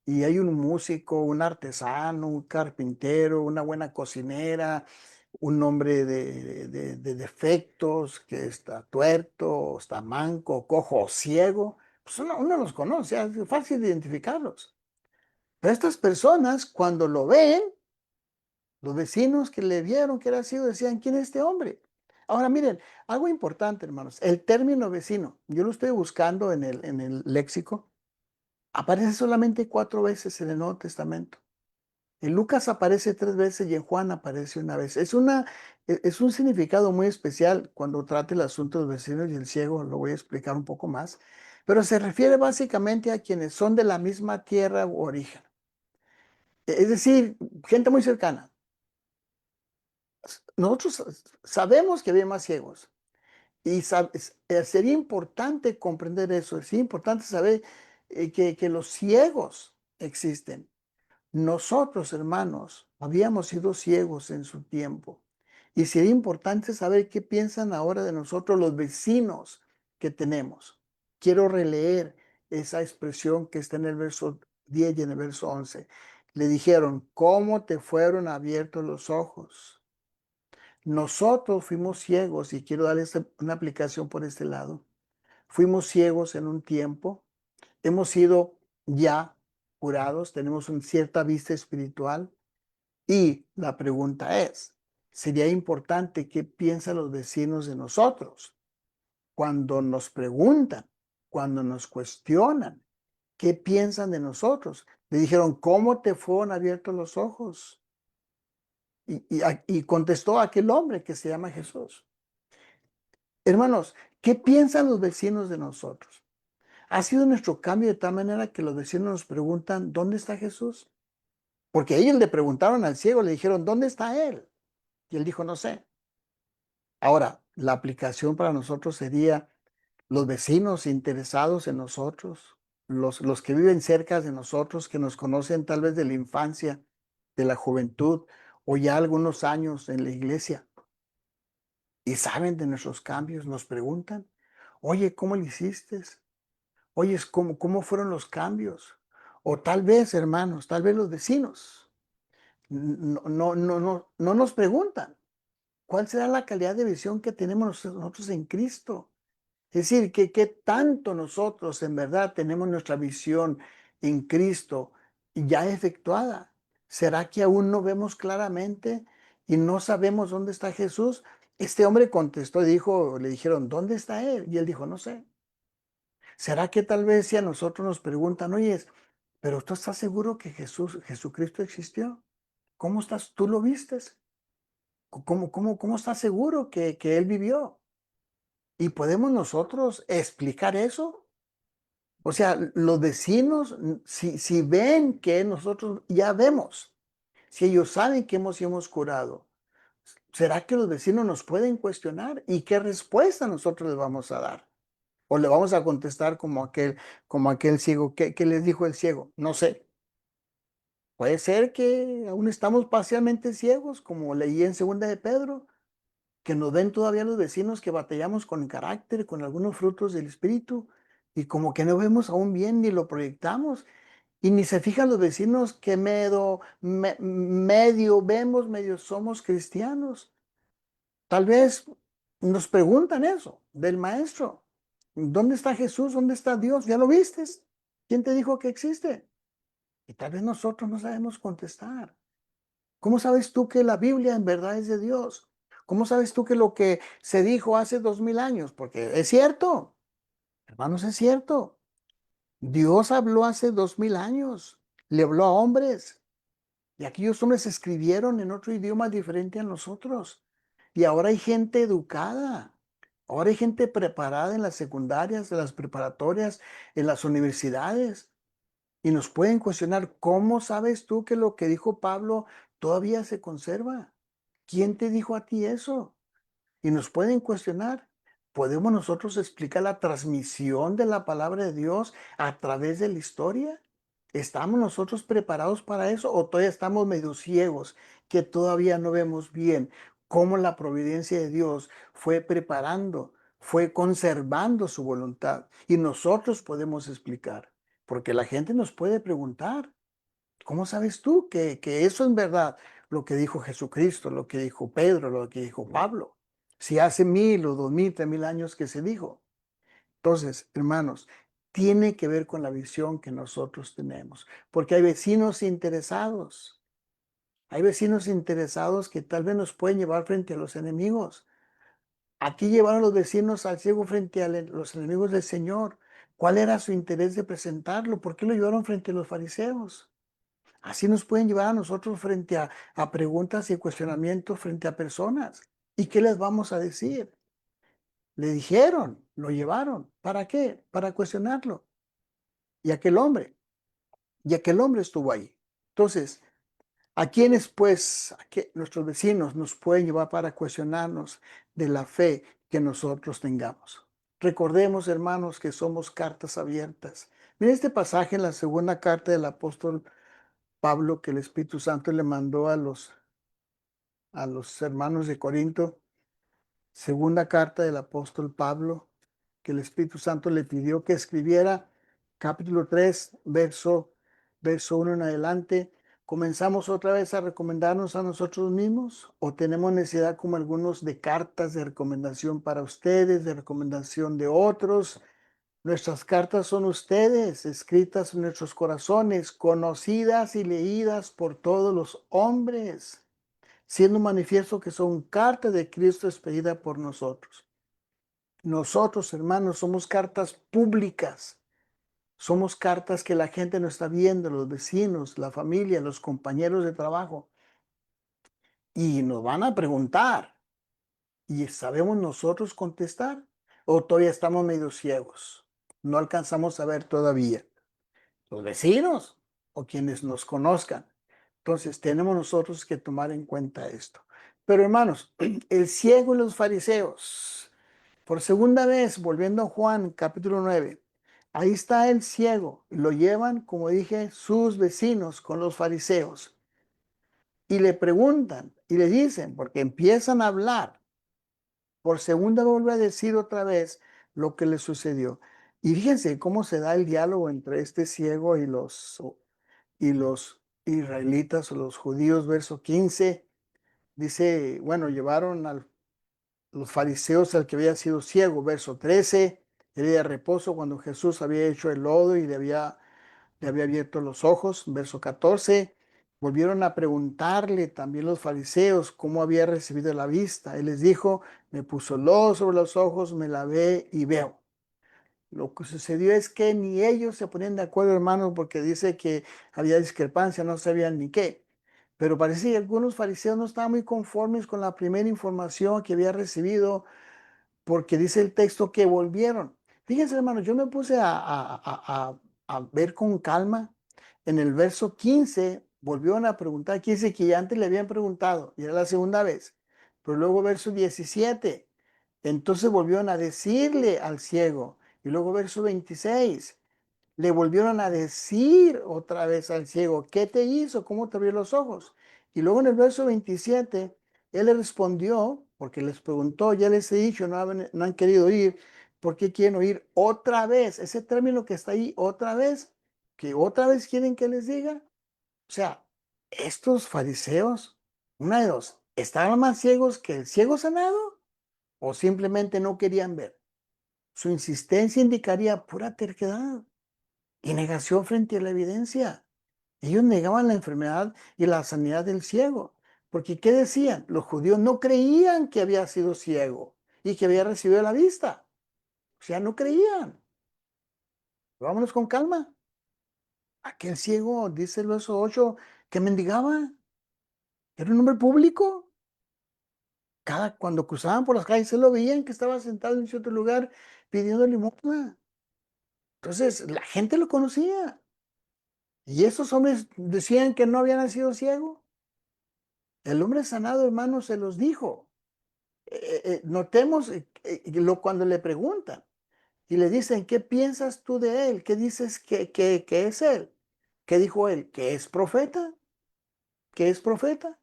y hay un músico, un artesano, un carpintero, una buena cocinera, un hombre de defectos, que está tuerto, está manco, cojo o ciego, pues uno los conoce, es fácil identificarlos. Pero estas personas, cuando lo ven, los vecinos que le vieron que era ciego decían, ¿quién es este hombre? Ahora miren, algo importante, hermanos, el término vecino, yo lo estoy buscando en el léxico, aparece solamente 4 veces en el Nuevo Testamento. En Lucas aparece 3 veces y en Juan aparece una vez. Es un significado muy especial cuando trate el asunto de los vecinos y el ciego, lo voy a explicar un poco más, pero se refiere básicamente a quienes son de la misma tierra u origen. Es decir, gente muy cercana. Nosotros sabemos que había más ciegos y sería importante comprender eso, es importante saber que los ciegos existen. Nosotros, hermanos, habíamos sido ciegos en su tiempo. Y sería importante saber qué piensan ahora de nosotros los vecinos que tenemos. Quiero releer esa expresión que está en el verso 10 y en el verso 11. Le dijeron, ¿cómo te fueron abiertos los ojos? Nosotros fuimos ciegos, y quiero darles una aplicación por este lado. Fuimos ciegos en un tiempo, hemos sido ya curados, tenemos una cierta vista espiritual. Y la pregunta es, sería importante qué piensan los vecinos de nosotros cuando nos preguntan, cuando nos cuestionan, qué piensan de nosotros. Le dijeron, ¿cómo te fueron abiertos los ojos? Y contestó aquel hombre que se llama Jesús. Hermanos, ¿qué piensan los vecinos de nosotros? ¿Ha sido nuestro cambio de tal manera que los vecinos nos preguntan, ¿dónde está Jesús? Porque ellos le preguntaron al ciego, le dijeron, ¿dónde está él? Y él dijo, no sé. Ahora, la aplicación para nosotros sería los vecinos interesados en nosotros, los que viven cerca de nosotros, que nos conocen tal vez de la infancia, de la juventud o ya algunos años en la iglesia y saben de nuestros cambios, nos preguntan, oye, ¿cómo lo hiciste? Oye, ¿cómo fueron los cambios? O tal vez, hermanos, tal vez los vecinos no nos preguntan. ¿Cuál será la calidad de visión que tenemos nosotros en Cristo? Es decir, ¿qué tanto nosotros en verdad tenemos nuestra visión en Cristo ya efectuada? ¿Será que aún no vemos claramente y no sabemos dónde está Jesús? Este hombre contestó y dijo, le dijeron, ¿dónde está él? Y él dijo, no sé. ¿Será que tal vez si a nosotros nos preguntan, oye, pero tú estás seguro que Jesucristo existió? ¿Cómo estás? ¿Tú lo vistes? ¿Cómo estás seguro que Él vivió? ¿Y podemos nosotros explicar eso? O sea, los vecinos, si ven que nosotros ya vemos, si ellos saben que hemos curado, ¿será que los vecinos nos pueden cuestionar? ¿Y qué respuesta nosotros les vamos a dar? ¿O le vamos a contestar como aquel ciego? ¿Qué les dijo el ciego? No sé. Puede ser que aún estamos parcialmente ciegos, como leí en segunda de Pedro, que nos ven todavía los vecinos que batallamos con el carácter, con algunos frutos del espíritu, y como que no vemos aún bien ni lo proyectamos, y ni se fijan los vecinos que medio vemos, medio somos cristianos. Tal vez nos preguntan eso del maestro. ¿Dónde está Jesús? ¿Dónde está Dios? ¿Ya lo vistes? ¿Quién te dijo que existe? Y tal vez nosotros no sabemos contestar. ¿Cómo sabes tú que la Biblia en verdad es de Dios? ¿Cómo sabes tú que lo que se dijo hace 2000 años? Porque es cierto, hermanos, es cierto. Dios habló hace 2000 años, le habló a hombres y aquellos hombres escribieron en otro idioma diferente a nosotros. Y ahora hay gente educada, ahora hay gente preparada en las secundarias, en las preparatorias, en las universidades. Y nos pueden cuestionar, ¿cómo sabes tú que lo que dijo Pablo todavía se conserva? ¿Quién te dijo a ti eso? Y nos pueden cuestionar. ¿Podemos nosotros explicar la transmisión de la palabra de Dios a través de la historia? ¿Estamos nosotros preparados para eso o todavía estamos medio ciegos que todavía no vemos bien cómo la providencia de Dios fue preparando, fue conservando su voluntad? Y nosotros podemos explicar, porque la gente nos puede preguntar, ¿cómo sabes tú que eso es verdad? Lo que dijo Jesucristo, lo que dijo Pedro, lo que dijo Pablo. Si hace 1000 o 2000, 3000 años que se dijo. Entonces, hermanos, tiene que ver con la visión que nosotros tenemos. Porque hay vecinos interesados. Hay vecinos interesados que tal vez nos pueden llevar frente a los enemigos. Aquí llevaron los vecinos al ciego frente a los enemigos del Señor. ¿Cuál era su interés de presentarlo? ¿Por qué lo llevaron frente a los fariseos? Así nos pueden llevar a nosotros frente a preguntas y cuestionamientos frente a personas. ¿Y qué les vamos a decir? Le dijeron, lo llevaron. ¿Para qué? Para cuestionarlo. Y aquel hombre estuvo ahí. Entonces, ¿a quiénes pues, nuestros vecinos nos pueden llevar para cuestionarnos de la fe que nosotros tengamos? Recordemos, hermanos, que somos cartas abiertas. Miren este pasaje en la segunda carta del apóstol Pablo que el Espíritu Santo le mandó a los hermanos de Corinto, segunda carta del apóstol Pablo, que el Espíritu Santo le pidió que escribiera, capítulo 3, verso 1 en adelante. ¿Comenzamos otra vez a recomendarnos a nosotros mismos o tenemos necesidad como algunos de cartas de recomendación para ustedes, de recomendación de otros? Nuestras cartas son ustedes, escritas en nuestros corazones, conocidas y leídas por todos los hombres, siendo manifiesto que son cartas de Cristo expedida por nosotros. Nosotros, hermanos, somos cartas públicas. Somos cartas que la gente no está viendo, los vecinos, la familia, los compañeros de trabajo. Y nos van a preguntar. ¿Y sabemos nosotros contestar? ¿O todavía estamos medio ciegos? No alcanzamos a ver todavía. Los vecinos o quienes nos conozcan. Entonces tenemos nosotros que tomar en cuenta esto. Pero hermanos, el ciego y los fariseos, por segunda vez, volviendo a Juan capítulo 9, ahí está el ciego, lo llevan, como dije, sus vecinos con los fariseos y le preguntan y le dicen, porque empiezan a hablar, por segunda vez vuelve a decir otra vez lo que le sucedió. Y fíjense cómo se da el diálogo entre este ciego y los israelitas o los judíos, verso 15, dice, bueno, llevaron a los fariseos al que había sido ciego, verso 13, el día de reposo cuando Jesús había hecho el lodo y le había abierto los ojos, verso 14, volvieron a preguntarle también los fariseos cómo había recibido la vista. Él les dijo, me puso lodo sobre los ojos, me lavé y veo. Lo que sucedió es que ni ellos se ponían de acuerdo, hermanos, porque dice que había discrepancia, no sabían ni qué. Pero parece que algunos fariseos no estaban muy conformes con la primera información que había recibido, porque dice el texto que volvieron. Fíjense, hermanos, yo me puse a ver con calma. En el verso 15 volvieron a preguntar, aquí dice que ya antes le habían preguntado, y era la segunda vez. Pero luego verso 17, entonces volvieron a decirle al ciego. Y luego verso 26, le volvieron a decir otra vez al ciego, ¿qué te hizo? ¿Cómo te abrió los ojos? Y luego en el verso 27, él le respondió, porque les preguntó, ya les he dicho, no han querido oír, ¿por qué quieren oír otra vez? Ese término que está ahí, otra vez, que otra vez quieren que les diga. O sea, estos fariseos, una de dos, ¿estaban más ciegos que el ciego sanado o simplemente no querían ver? Su insistencia indicaría pura terquedad y negación frente a la evidencia. Ellos negaban la enfermedad y la sanidad del ciego. Porque ¿qué decían? Los judíos no creían que había sido ciego y que había recibido la vista. O sea, no creían. Vámonos con calma. Aquel ciego, dice el verso 8, que mendigaba. Era un hombre público. Cuando cruzaban por las calles, se lo veían que estaba sentado en cierto lugar pidiendo limosna. Entonces, la gente lo conocía. Y esos hombres decían que no había nacido ciego. El hombre sanado, hermano, se los dijo. Notemos cuando le preguntan y le dicen, ¿qué piensas tú de él? ¿Qué dices que es él? ¿Qué dijo él? ¿Que es profeta? ¿Que es profeta?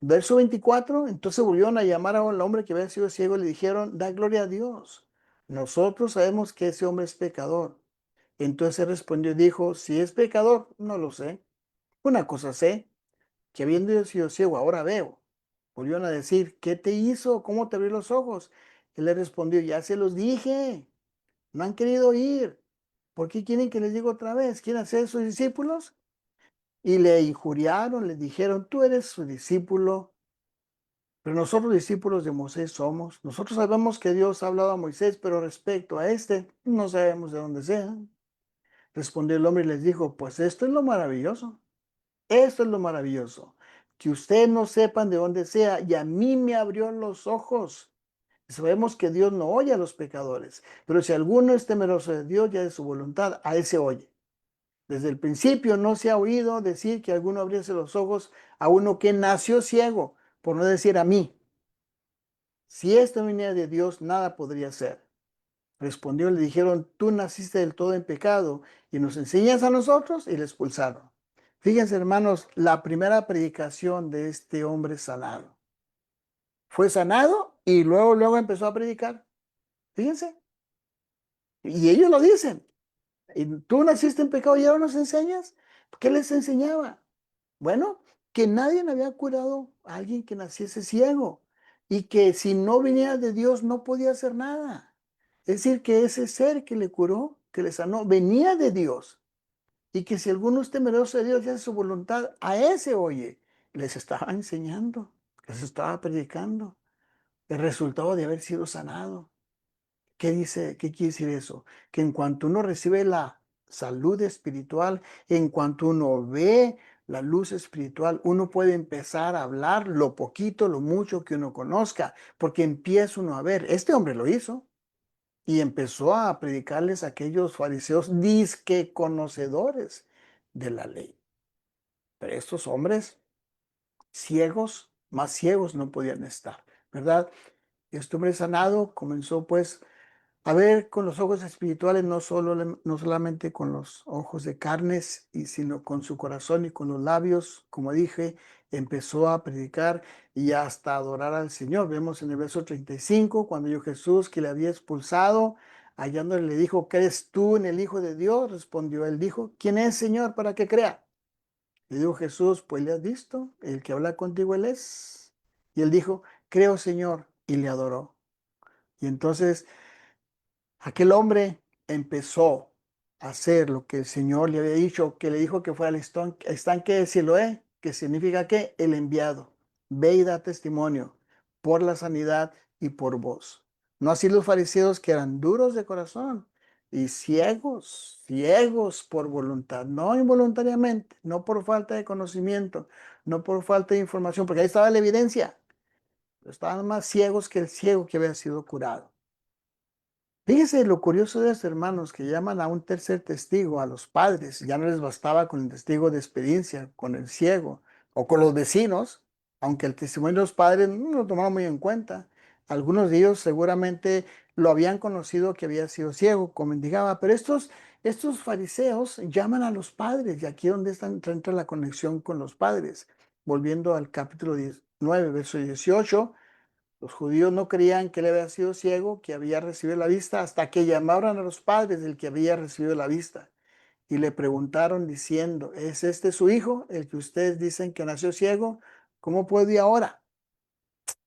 Verso 24, entonces volvieron a llamar al hombre que había sido ciego y le dijeron, da gloria a Dios. Nosotros sabemos que ese hombre es pecador. Entonces él respondió y dijo, si es pecador, no lo sé. Una cosa sé, que habiendo yo sido ciego, ahora veo. Volvieron a decir, ¿qué te hizo? ¿Cómo te abrió los ojos? Él le respondió, ya se los dije, no han querido oír. ¿Por qué quieren que les diga otra vez? ¿Quieren ser sus discípulos? Y le injuriaron, le dijeron, tú eres su discípulo, pero nosotros discípulos de Moisés somos. Nosotros sabemos que Dios ha hablado a Moisés, pero respecto a este, no sabemos de dónde sea. Respondió el hombre y les dijo, pues esto es lo maravilloso. Esto es lo maravilloso, que ustedes no sepan de dónde sea, y a mí me abrió los ojos. Sabemos que Dios no oye a los pecadores, pero si alguno es temeroso de Dios y de su voluntad, a ese oye. Desde el principio no se ha oído decir que alguno abriese los ojos a uno que nació ciego, por no decir a mí. Si esto viniera de Dios, nada podría ser. Respondió, le dijeron, tú naciste del todo en pecado y nos enseñas a nosotros, y le expulsaron. Fíjense, hermanos, la primera predicación de este hombre sanado. Fue sanado y luego empezó a predicar. Fíjense. Y ellos lo dicen. Y tú naciste en pecado y ahora nos enseñas. ¿Qué les enseñaba? Bueno, que nadie había curado a alguien que naciese ciego y que si no viniera de Dios no podía hacer nada. Es decir, que ese ser que le curó, que le sanó, venía de Dios. Y que si alguno es temeroso de Dios y hace su voluntad, a ese oye. Les estaba enseñando, les estaba predicando el resultado de haber sido sanado. ¿Qué dice? ¿Qué quiere decir eso? Que en cuanto uno recibe la salud espiritual, en cuanto uno ve la luz espiritual, uno puede empezar a hablar lo poquito, lo mucho que uno conozca, porque empieza uno a ver. Este hombre lo hizo y empezó a predicarles a aquellos fariseos disque conocedores de la ley. Pero estos hombres ciegos, más ciegos no podían estar, ¿verdad? Este hombre sanado comenzó pues a ver con los ojos espirituales, no solamente con los ojos de carnes, sino con su corazón y con los labios, como dije, empezó a predicar y hasta adorar al Señor. Vemos en el verso 35, cuando yo Jesús, que le había expulsado, hallándole, le dijo, ¿crees tú en el Hijo de Dios? Respondió él, dijo, ¿quién es, Señor, para que crea? Le dijo Jesús, pues le has visto, el que habla contigo él es. Y él dijo, creo, Señor, y le adoró. Y entonces aquel hombre empezó a hacer lo que el Señor le había dicho, que le dijo que fuera al estanque de Siloé, que significa que el enviado. Ve y da testimonio por la sanidad y por vos. No así los fariseos, que eran duros de corazón y ciegos, ciegos por voluntad, no involuntariamente, no por falta de conocimiento, no por falta de información, porque ahí estaba la evidencia. Estaban más ciegos que el ciego que había sido curado. Fíjese lo curioso de los hermanos, que llaman a un tercer testigo, a los padres. Ya no les bastaba con el testigo de experiencia, con el ciego o con los vecinos, aunque el testimonio de los padres no lo tomaron muy en cuenta. Algunos de ellos seguramente lo habían conocido que había sido ciego, como mendigaba, pero estos fariseos llaman a los padres, y aquí es donde entra la conexión con los padres. Volviendo al capítulo 19, verso 18. Los judíos no creían que él había sido ciego, que había recibido la vista, hasta que llamaron a los padres del que había recibido la vista y le preguntaron diciendo, ¿es este su hijo, el que ustedes dicen que nació ciego? ¿Cómo puede ahora?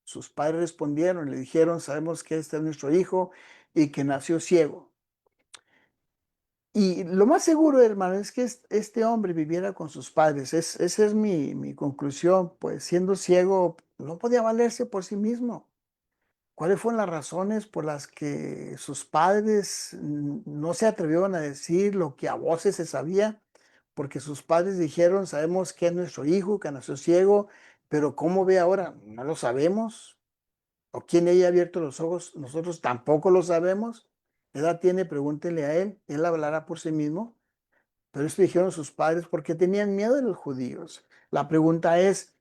Sus padres respondieron, le dijeron, sabemos que este es nuestro hijo y que nació ciego. Y lo más seguro, hermano, es que este hombre viviera con sus padres. Esa es mi conclusión. Pues siendo ciego, no podía valerse por sí mismo. ¿Cuáles fueron las razones por las que sus padres no se atrevieron a decir lo que a voces se sabía? Porque sus padres dijeron, sabemos que es nuestro hijo, que nació ciego, pero ¿cómo ve ahora? No lo sabemos. ¿O quién le haya abierto los ojos? Nosotros tampoco lo sabemos. ¿Qué edad tiene? Pregúntele a él hablará por sí mismo. Pero esto dijeron sus padres porque tenían miedo de los judíos. La pregunta es,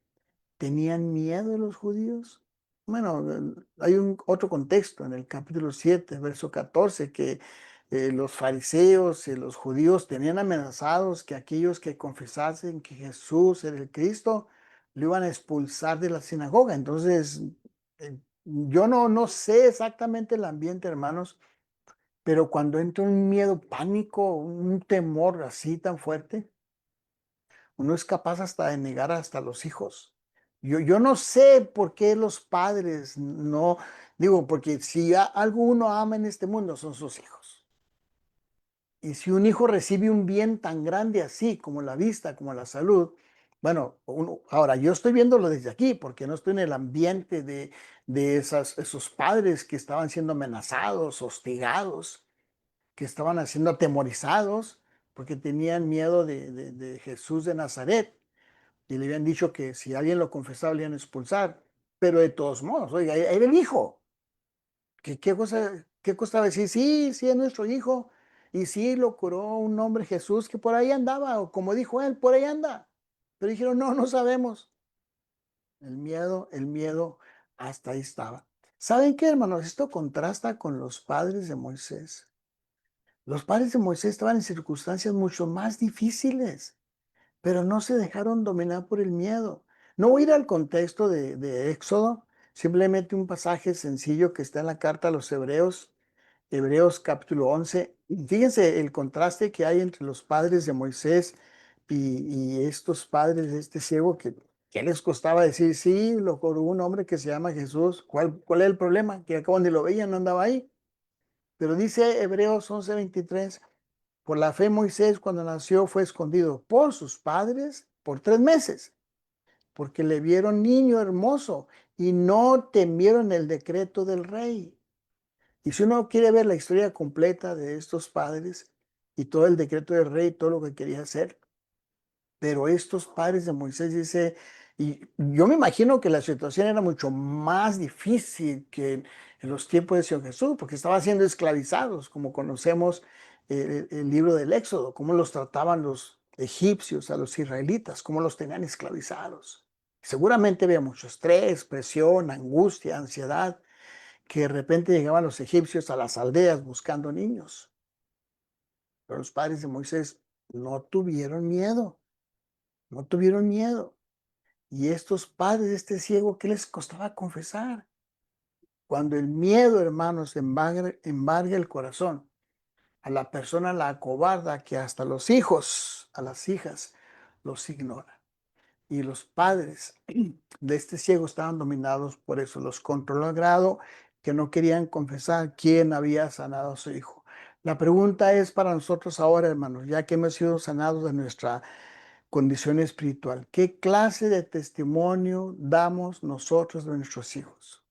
¿tenían miedo de los judíos? Bueno, hay un otro contexto en el capítulo 7, verso 14, que los fariseos y los judíos tenían amenazados que aquellos que confesasen que Jesús era el Cristo, lo iban a expulsar de la sinagoga. Entonces, yo no sé exactamente el ambiente, hermanos, pero cuando entra un miedo, pánico, un temor así tan fuerte, uno es capaz hasta de negar hasta los hijos. Yo no sé por qué los padres no, digo, porque si algo uno ama en este mundo son sus hijos. Y si un hijo recibe un bien tan grande así como la vista, como la salud, bueno, ahora yo estoy viéndolo desde aquí porque no estoy en el ambiente de esos padres que estaban siendo amenazados, hostigados, que estaban siendo atemorizados porque tenían miedo de Jesús de Nazaret y le habían dicho que si alguien lo confesaba le iban a expulsar, pero de todos modos, oiga, era el hijo. ¿Qué costaba decir? Sí, sí, es nuestro hijo. Y sí, lo curó un hombre Jesús que por ahí andaba, o como dijo él, por ahí anda. Pero dijeron, no, no sabemos. El miedo, hasta ahí estaba. ¿Saben qué, hermanos? Esto contrasta con los padres de Moisés. Los padres de Moisés estaban en circunstancias mucho más difíciles, pero no se dejaron dominar por el miedo. No voy a ir al contexto de Éxodo, simplemente un pasaje sencillo que está en la carta a los Hebreos, Hebreos capítulo 11. Fíjense el contraste que hay entre los padres de Moisés y estos padres de este ciego que, ¿qué les costaba decir? Sí, lo curó un hombre que se llama Jesús. ¿Cuál es el problema? Que acá donde lo veían no andaba ahí. Pero dice Hebreos 11:23. Por la fe Moisés cuando nació fue escondido por sus padres por 3 meses, porque le vieron niño hermoso y no temieron el decreto del rey. Y si uno quiere ver la historia completa de estos padres y todo el decreto del rey, todo lo que quería hacer, pero estos padres de Moisés dice, y yo me imagino que la situación era mucho más difícil que en los tiempos de Señor Jesús, porque estaban siendo esclavizados, como conocemos el libro del Éxodo, cómo los trataban los egipcios a los israelitas, cómo los tenían esclavizados. Seguramente había mucho estrés, presión, angustia, ansiedad, que de repente llegaban los egipcios a las aldeas buscando niños. Pero los padres de Moisés no tuvieron miedo. No tuvieron miedo. Y estos padres de este ciego, ¿qué les costaba confesar? Cuando el miedo, hermanos, embarga el corazón, a la persona la acobarda que hasta los hijos, a las hijas, los ignora. Y los padres de este ciego estaban dominados por eso, los controló al grado que no querían confesar quién había sanado a su hijo. La pregunta es para nosotros ahora, hermanos, ya que hemos sido sanados de nuestra condición espiritual. ¿Qué clase de testimonio damos nosotros de nuestros hijos?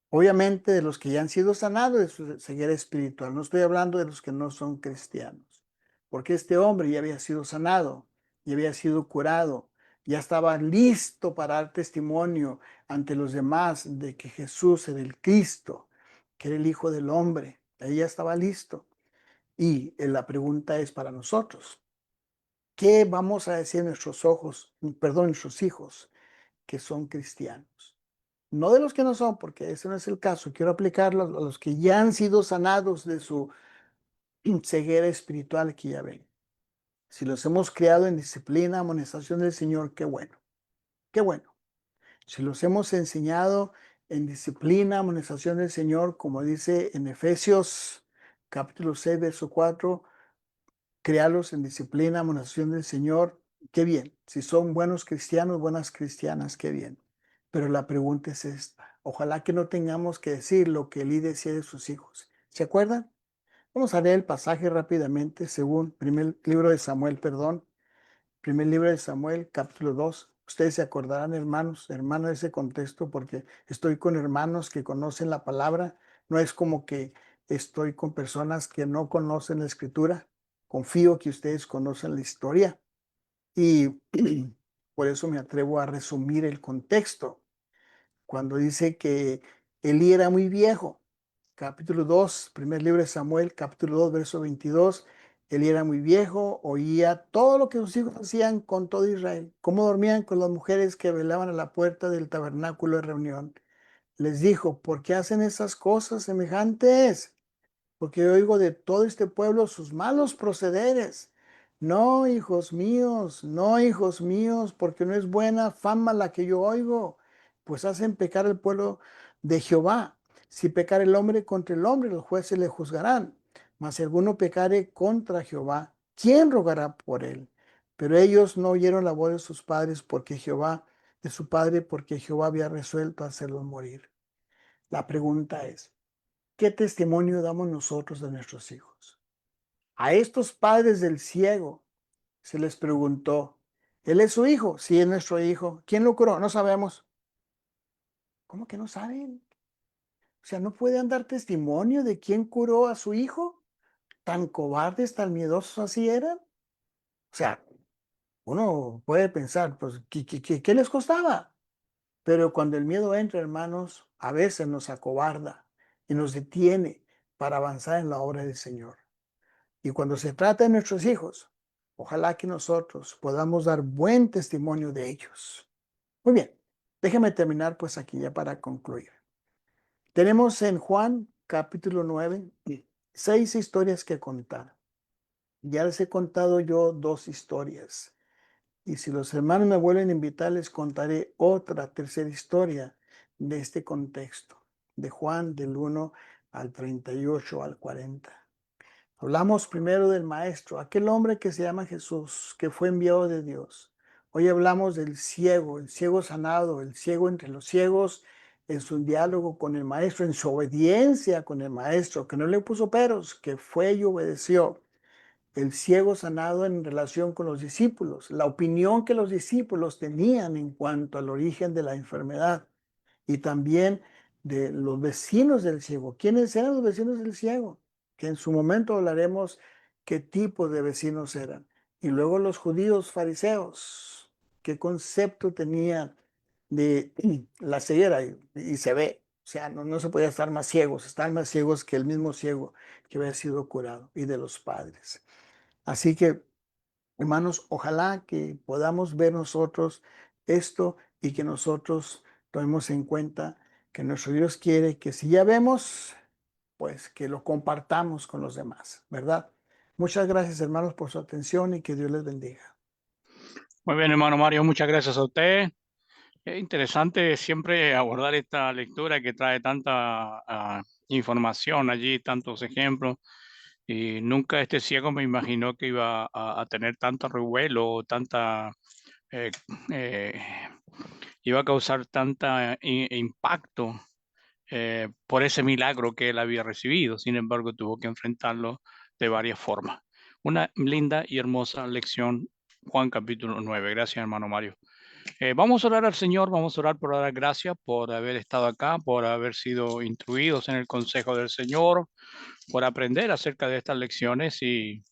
Obviamente de los que ya han sido sanados de su ceguera espiritual. No estoy hablando de los que no son cristianos. Porque este hombre ya había sido sanado, ya había sido curado, ya estaba listo para dar testimonio ante los demás de que Jesús era el Cristo, que era el Hijo del Hombre. Ahí ya estaba listo. Y la pregunta es para nosotros. ¿Qué vamos a decir a nuestros nuestros hijos que son cristianos? No de los que no son, porque ese no es el caso. Quiero aplicarlo a los que ya han sido sanados de su ceguera espiritual que ya ven. Si los hemos criado en disciplina, amonestación del Señor, qué bueno, qué bueno. Si los hemos enseñado en disciplina, amonestación del Señor, como dice en Efesios capítulo 6, verso 4, criarlos en disciplina, amonestación del Señor, qué bien. Si son buenos cristianos, buenas cristianas, qué bien. Pero la pregunta es esta. Ojalá que no tengamos que decir lo que Elí decía de sus hijos. ¿Se acuerdan? Vamos a leer el pasaje rápidamente, según primer libro de Samuel, perdón. Primer libro de Samuel, capítulo 2. Ustedes se acordarán, hermanos, hermanos, de ese contexto, porque estoy con hermanos que conocen la palabra. No es como que estoy con personas que no conocen la escritura. Confío que ustedes conocen la historia y por eso me atrevo a resumir el contexto. Cuando dice que Elí era muy viejo, capítulo 2, primer libro de Samuel, capítulo 2, verso 22. Elí era muy viejo, oía todo lo que sus hijos hacían con todo Israel, cómo dormían con las mujeres que velaban a la puerta del tabernáculo de reunión. Les dijo, ¿por qué hacen esas cosas semejantes? Porque oigo de todo este pueblo sus malos procederes. No, hijos míos, porque no es buena fama la que yo oigo, pues hacen pecar al pueblo de Jehová. Si pecar el hombre contra el hombre, los jueces le juzgarán. Mas si alguno pecare contra Jehová, ¿quién rogará por él? Pero ellos no oyeron la voz de sus padres, porque Jehová, de su padre, porque Jehová había resuelto hacerlos morir. La pregunta es, ¿qué testimonio damos nosotros de nuestros hijos? A estos padres del ciego se les preguntó, ¿él es su hijo? Sí, es nuestro hijo. ¿Quién lo curó? No sabemos. ¿Cómo que no saben? O sea, ¿no pueden dar testimonio de quién curó a su hijo? ¿Tan cobardes, tan miedosos así eran? O sea, uno puede pensar, pues, ¿qué les costaba? Pero cuando el miedo entra, hermanos, a veces nos acobarda y nos detiene para avanzar en la obra del Señor. Y cuando se trata de nuestros hijos, ojalá que nosotros podamos dar buen testimonio de ellos. Muy bien, déjame terminar pues aquí ya para concluir. Tenemos en Juan capítulo 9 6 historias que contar. Ya les he contado yo 2 historias. Y si los hermanos me vuelven a invitar, les contaré otra tercera historia de este contexto, de Juan del 1 al 38 al 40. Hablamos primero del Maestro, aquel hombre que se llama Jesús, que fue enviado de Dios. Hoy hablamos del ciego, el ciego sanado, el ciego entre los ciegos, en su diálogo con el Maestro, en su obediencia con el Maestro, que no le puso peros, que fue y obedeció. El ciego sanado en relación con los discípulos, la opinión que los discípulos tenían en cuanto al origen de la enfermedad y también de los vecinos del ciego. ¿Quiénes eran los vecinos del ciego? Que en su momento hablaremos qué tipo de vecinos eran. Y luego los judíos fariseos, qué concepto tenían de la ceguera y se ve. O sea, no se podía estar más ciegos, están más ciegos que el mismo ciego que había sido curado y de los padres. Así que, hermanos, ojalá que podamos ver nosotros esto y que nosotros tomemos en cuenta que nuestro Dios quiere que si ya vemos, pues que lo compartamos con los demás, ¿verdad? Muchas gracias, hermanos, por su atención y que Dios les bendiga. Muy bien, hermano Mario, muchas gracias a usted. Es interesante siempre abordar esta lectura que trae tanta información allí, tantos ejemplos. Y nunca este ciego me imaginó que iba a tener tanto revuelo, eh, eh, iba a causar tanta impacto por ese milagro que él había recibido. Sin embargo, tuvo que enfrentarlo de varias formas. Una linda y hermosa lección, Juan capítulo 9. Gracias, hermano Mario. Vamos a orar al Señor, vamos a orar por dar gracias por haber estado acá, por haber sido instruidos en el consejo del Señor, por aprender acerca de estas lecciones y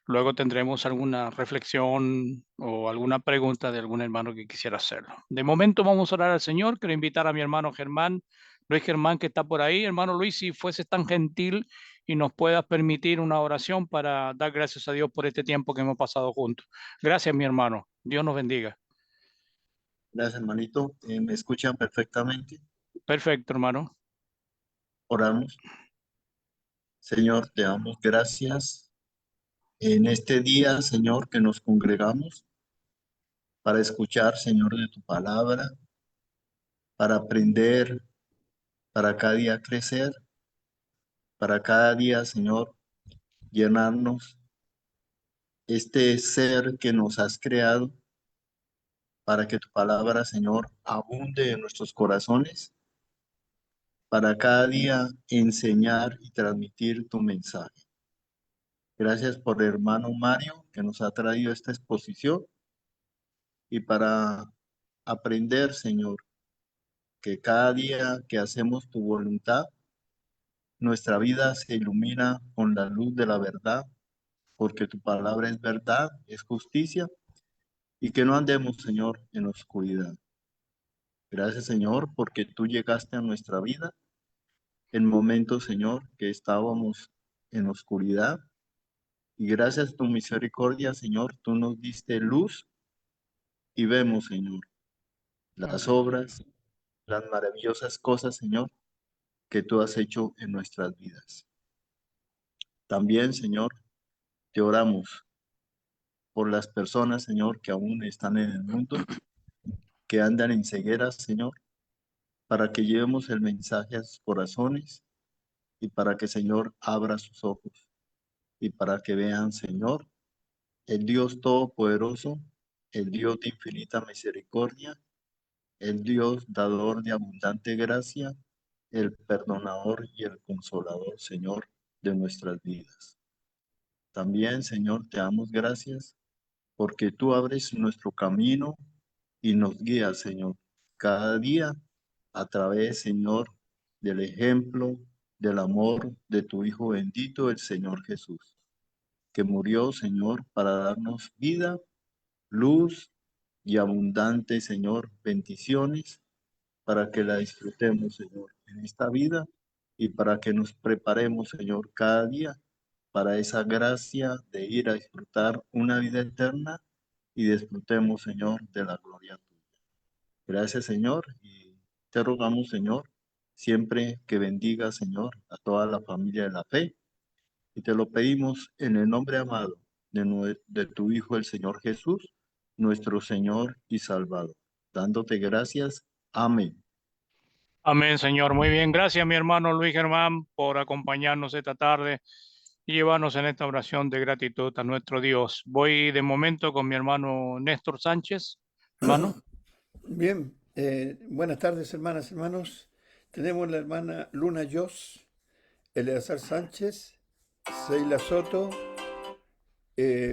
luego tendremos alguna reflexión o alguna pregunta de algún hermano que quisiera hacerlo. De momento vamos a orar al Señor. Quiero invitar a mi hermano Germán, Luis Germán, que está por ahí. Hermano Luis, si fueses tan gentil y nos puedas permitir una oración para dar gracias a Dios por este tiempo que hemos pasado juntos. Gracias, mi hermano. Dios nos bendiga. Gracias, hermanito. ¿Me escuchan perfectamente? Perfecto, hermano. Oramos. Señor, te damos gracias en este día, Señor, que nos congregamos para escuchar, Señor, de tu palabra, para aprender, para cada día crecer, para cada día, Señor, llenarnos este ser que nos has creado, para que tu palabra, Señor, abunde en nuestros corazones, para cada día enseñar y transmitir tu mensaje. Gracias por el hermano Mario que nos ha traído esta exposición y para aprender, Señor, que cada día que hacemos tu voluntad, nuestra vida se ilumina con la luz de la verdad, porque tu palabra es verdad, es justicia, y que no andemos, Señor, en oscuridad. Gracias, Señor, porque tú llegaste a nuestra vida en momentos, Señor, que estábamos en oscuridad. Y gracias a tu misericordia, Señor, tú nos diste luz y vemos, Señor, las obras, las maravillosas cosas, Señor, que tú has hecho en nuestras vidas. También, Señor, te oramos por las personas, Señor, que aún están en el mundo, que andan en cegueras, Señor, para que llevemos el mensaje a sus corazones y para que, Señor, abra sus ojos y para que vean, Señor, el Dios Todopoderoso, el Dios de infinita misericordia, el Dios dador de abundante gracia, el perdonador y el consolador, Señor, de nuestras vidas. También, Señor, te damos gracias porque tú abres nuestro camino y nos guías, Señor, cada día a través, Señor, del ejemplo, del amor de tu Hijo bendito, el Señor Jesús, que murió, Señor, para darnos vida, luz y abundante, Señor, bendiciones, para que la disfrutemos, Señor, en esta vida y para que nos preparemos, Señor, cada día para esa gracia de ir a disfrutar una vida eterna y disfrutemos, Señor, de la gloria tuya. Gracias, Señor, y te rogamos, Señor, siempre que bendiga, Señor, a toda la familia de la fe, y te lo pedimos en el nombre amado de tu Hijo, el Señor Jesús, nuestro Señor y Salvador. Dándote gracias. Amén. Amén, Señor. Muy bien. Gracias, mi hermano Luis Germán, por acompañarnos esta tarde y llevarnos en esta oración de gratitud a nuestro Dios. Voy de momento con mi hermano Néstor Sánchez. Hermano. Bien, buenas tardes, hermanas, hermanos. Tenemos la hermana Luna Yos, Eleazar Sánchez, Seila Soto,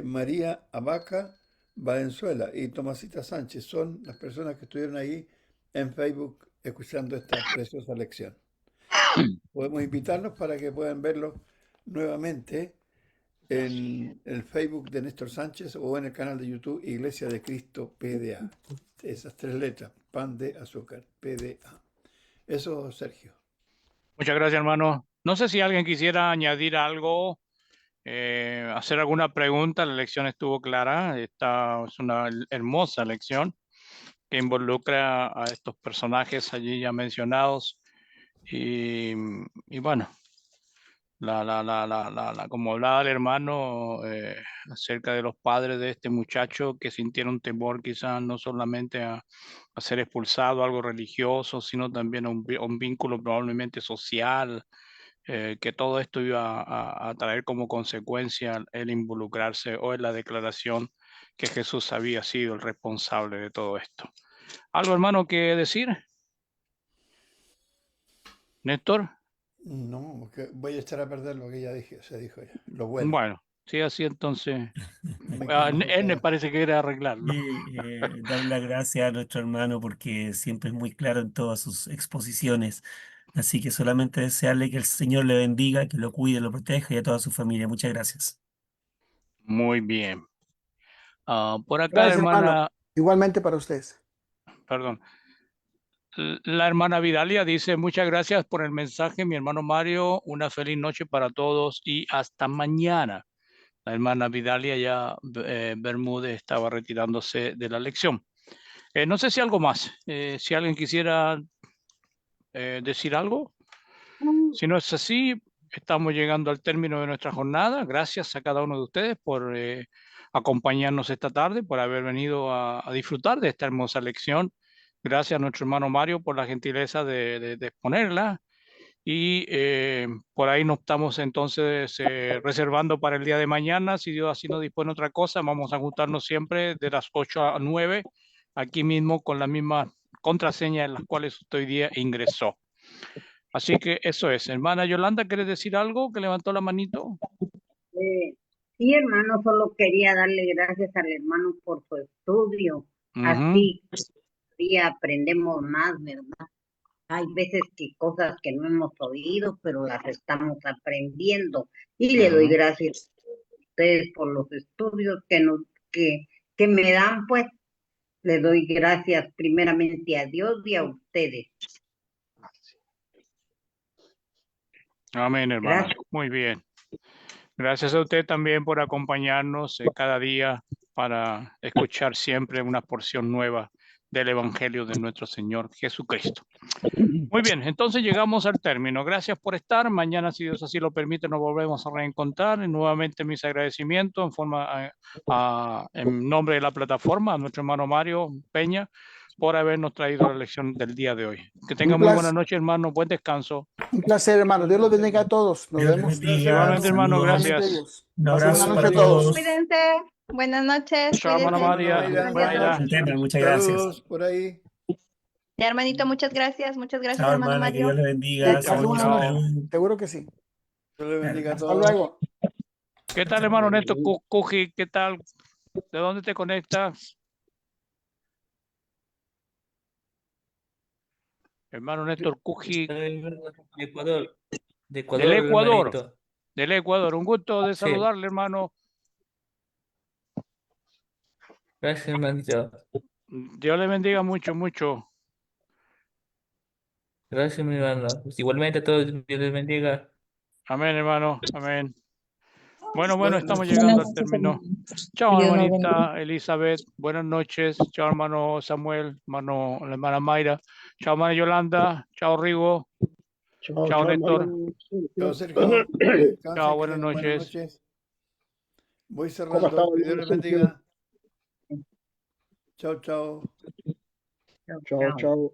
María Abaca Valenzuela y Tomasita Sánchez. Son las personas que estuvieron ahí en Facebook escuchando esta preciosa lección. Podemos invitarlos para que puedan verlo nuevamente en el Facebook de Néstor Sánchez o en el canal de YouTube Iglesia de Cristo PDA. Esas tres letras, pan de azúcar, PDA. Eso, Sergio. Muchas gracias, hermano. No sé si alguien quisiera añadir algo, hacer alguna pregunta. La lección estuvo clara. Esta es una hermosa lección que involucra a estos personajes allí ya mencionados. Y bueno, como hablaba el hermano acerca de los padres de este muchacho que sintieron temor quizás no solamente a ser expulsado, algo religioso, sino también a un vínculo probablemente social, que todo esto iba a traer como consecuencia el involucrarse o en la declaración que Jesús había sido el responsable de todo esto. ¿Algo, hermano, que decir? Néstor. No, que voy a echar a perder lo que ya dije, se dijo ya. Lo bueno. Bueno, sí, así entonces. Me equivoqué. Él me parece que era arreglarlo. Y dar las gracias a nuestro hermano porque siempre es muy claro en todas sus exposiciones. Así que solamente desearle que el Señor le bendiga, que lo cuide, lo proteja y a toda su familia. Muchas gracias. Muy bien. Por acá la Gracias, hermano. hermana, Igualmente para ustedes. perdón, la hermana Vidalia dice, muchas gracias por el mensaje, mi hermano Mario, una feliz noche para todos y hasta mañana. La hermana Vidalia ya Bermúdez estaba retirándose de la lección. No sé si algo más, si alguien quisiera decir algo. Si no es así, estamos llegando al término de nuestra jornada. Gracias a cada uno de ustedes por acompañarnos esta tarde, por haber venido a disfrutar de esta hermosa lección. Gracias a nuestro hermano Mario por la gentileza de exponerla. Y por ahí nos estamos entonces reservando para el día de mañana. Si Dios así nos dispone otra cosa, vamos a juntarnos siempre de las 8 a 9, aquí mismo con la misma contraseña en las cuales usted hoy día ingresó. Así que eso es. Hermana Yolanda, ¿quieres decir algo? Que levantó la manito. Sí, hermano, solo quería darle gracias al hermano por su estudio. Ujú. Así día aprendemos más, ¿verdad? Hay veces que cosas que no hemos oído, pero las estamos aprendiendo. Y le doy Ujú. gracias a ustedes por los estudios que me dan, pues. Le doy gracias primeramente a Dios y a ustedes. Amén, hermana. Gracias. Muy bien. Gracias a usted también por acompañarnos cada día para escuchar siempre una porción nueva del Evangelio de nuestro Señor Jesucristo. Muy bien, entonces llegamos al término. Gracias por estar. Mañana, si Dios así lo permite, nos volvemos a reencontrar. Y nuevamente mis agradecimientos en nombre de la plataforma a nuestro hermano Mario Peña por habernos traído la lección del día de hoy. Que tengan muy buena noche, hermano. Buen descanso. Un placer, hermano. Dios los bendiga a todos. Nos Dios les vemos. bendiga. Igualmente, hermano, Saludos. gracias. Dios. Un Pasen buena abrazo noche para a todos. todos. Cuídense. Buenas noches. Chao, hermana Cuídense. María. Mayra. Mayra. El tema, muchas gracias. Saludos por ahí. Ya, hermanito, muchas gracias. Muchas gracias, Chao, hermano hermana, que Mario. Dios les Sí, bendiga. pasen Saludos buena en noche. Perú. Seguro que sí. Dios les bendiga a Hasta todos. luego. ¿Qué tal, hermano Néstor Cuji? ¿Qué tal? ¿De dónde te conectas? Hermano Néstor Cuji, De Ecuador, de del Ecuador. hermanito. Del Ecuador. Un gusto de Sí. saludarle, hermano. Gracias, hermanito. Dios le bendiga mucho, mucho. Gracias, mi hermano. Pues igualmente a todos, Dios les bendiga. Amén, hermano. Amén. Bueno, Buenas estamos noches. llegando al término. Chao, Dios nos hermanita Elizabeth. Buenas noches. Chao, hermano Samuel. La hermana Mayra. Chao, hermana Yolanda. Chao, Rigo. Chao, Néstor. Chao, Sergio. Descansen, Chao, que buenas tengan buenas noches. noches. Voy cerrando. Que Dios les bendiga. Chao, chao. Chao, chao.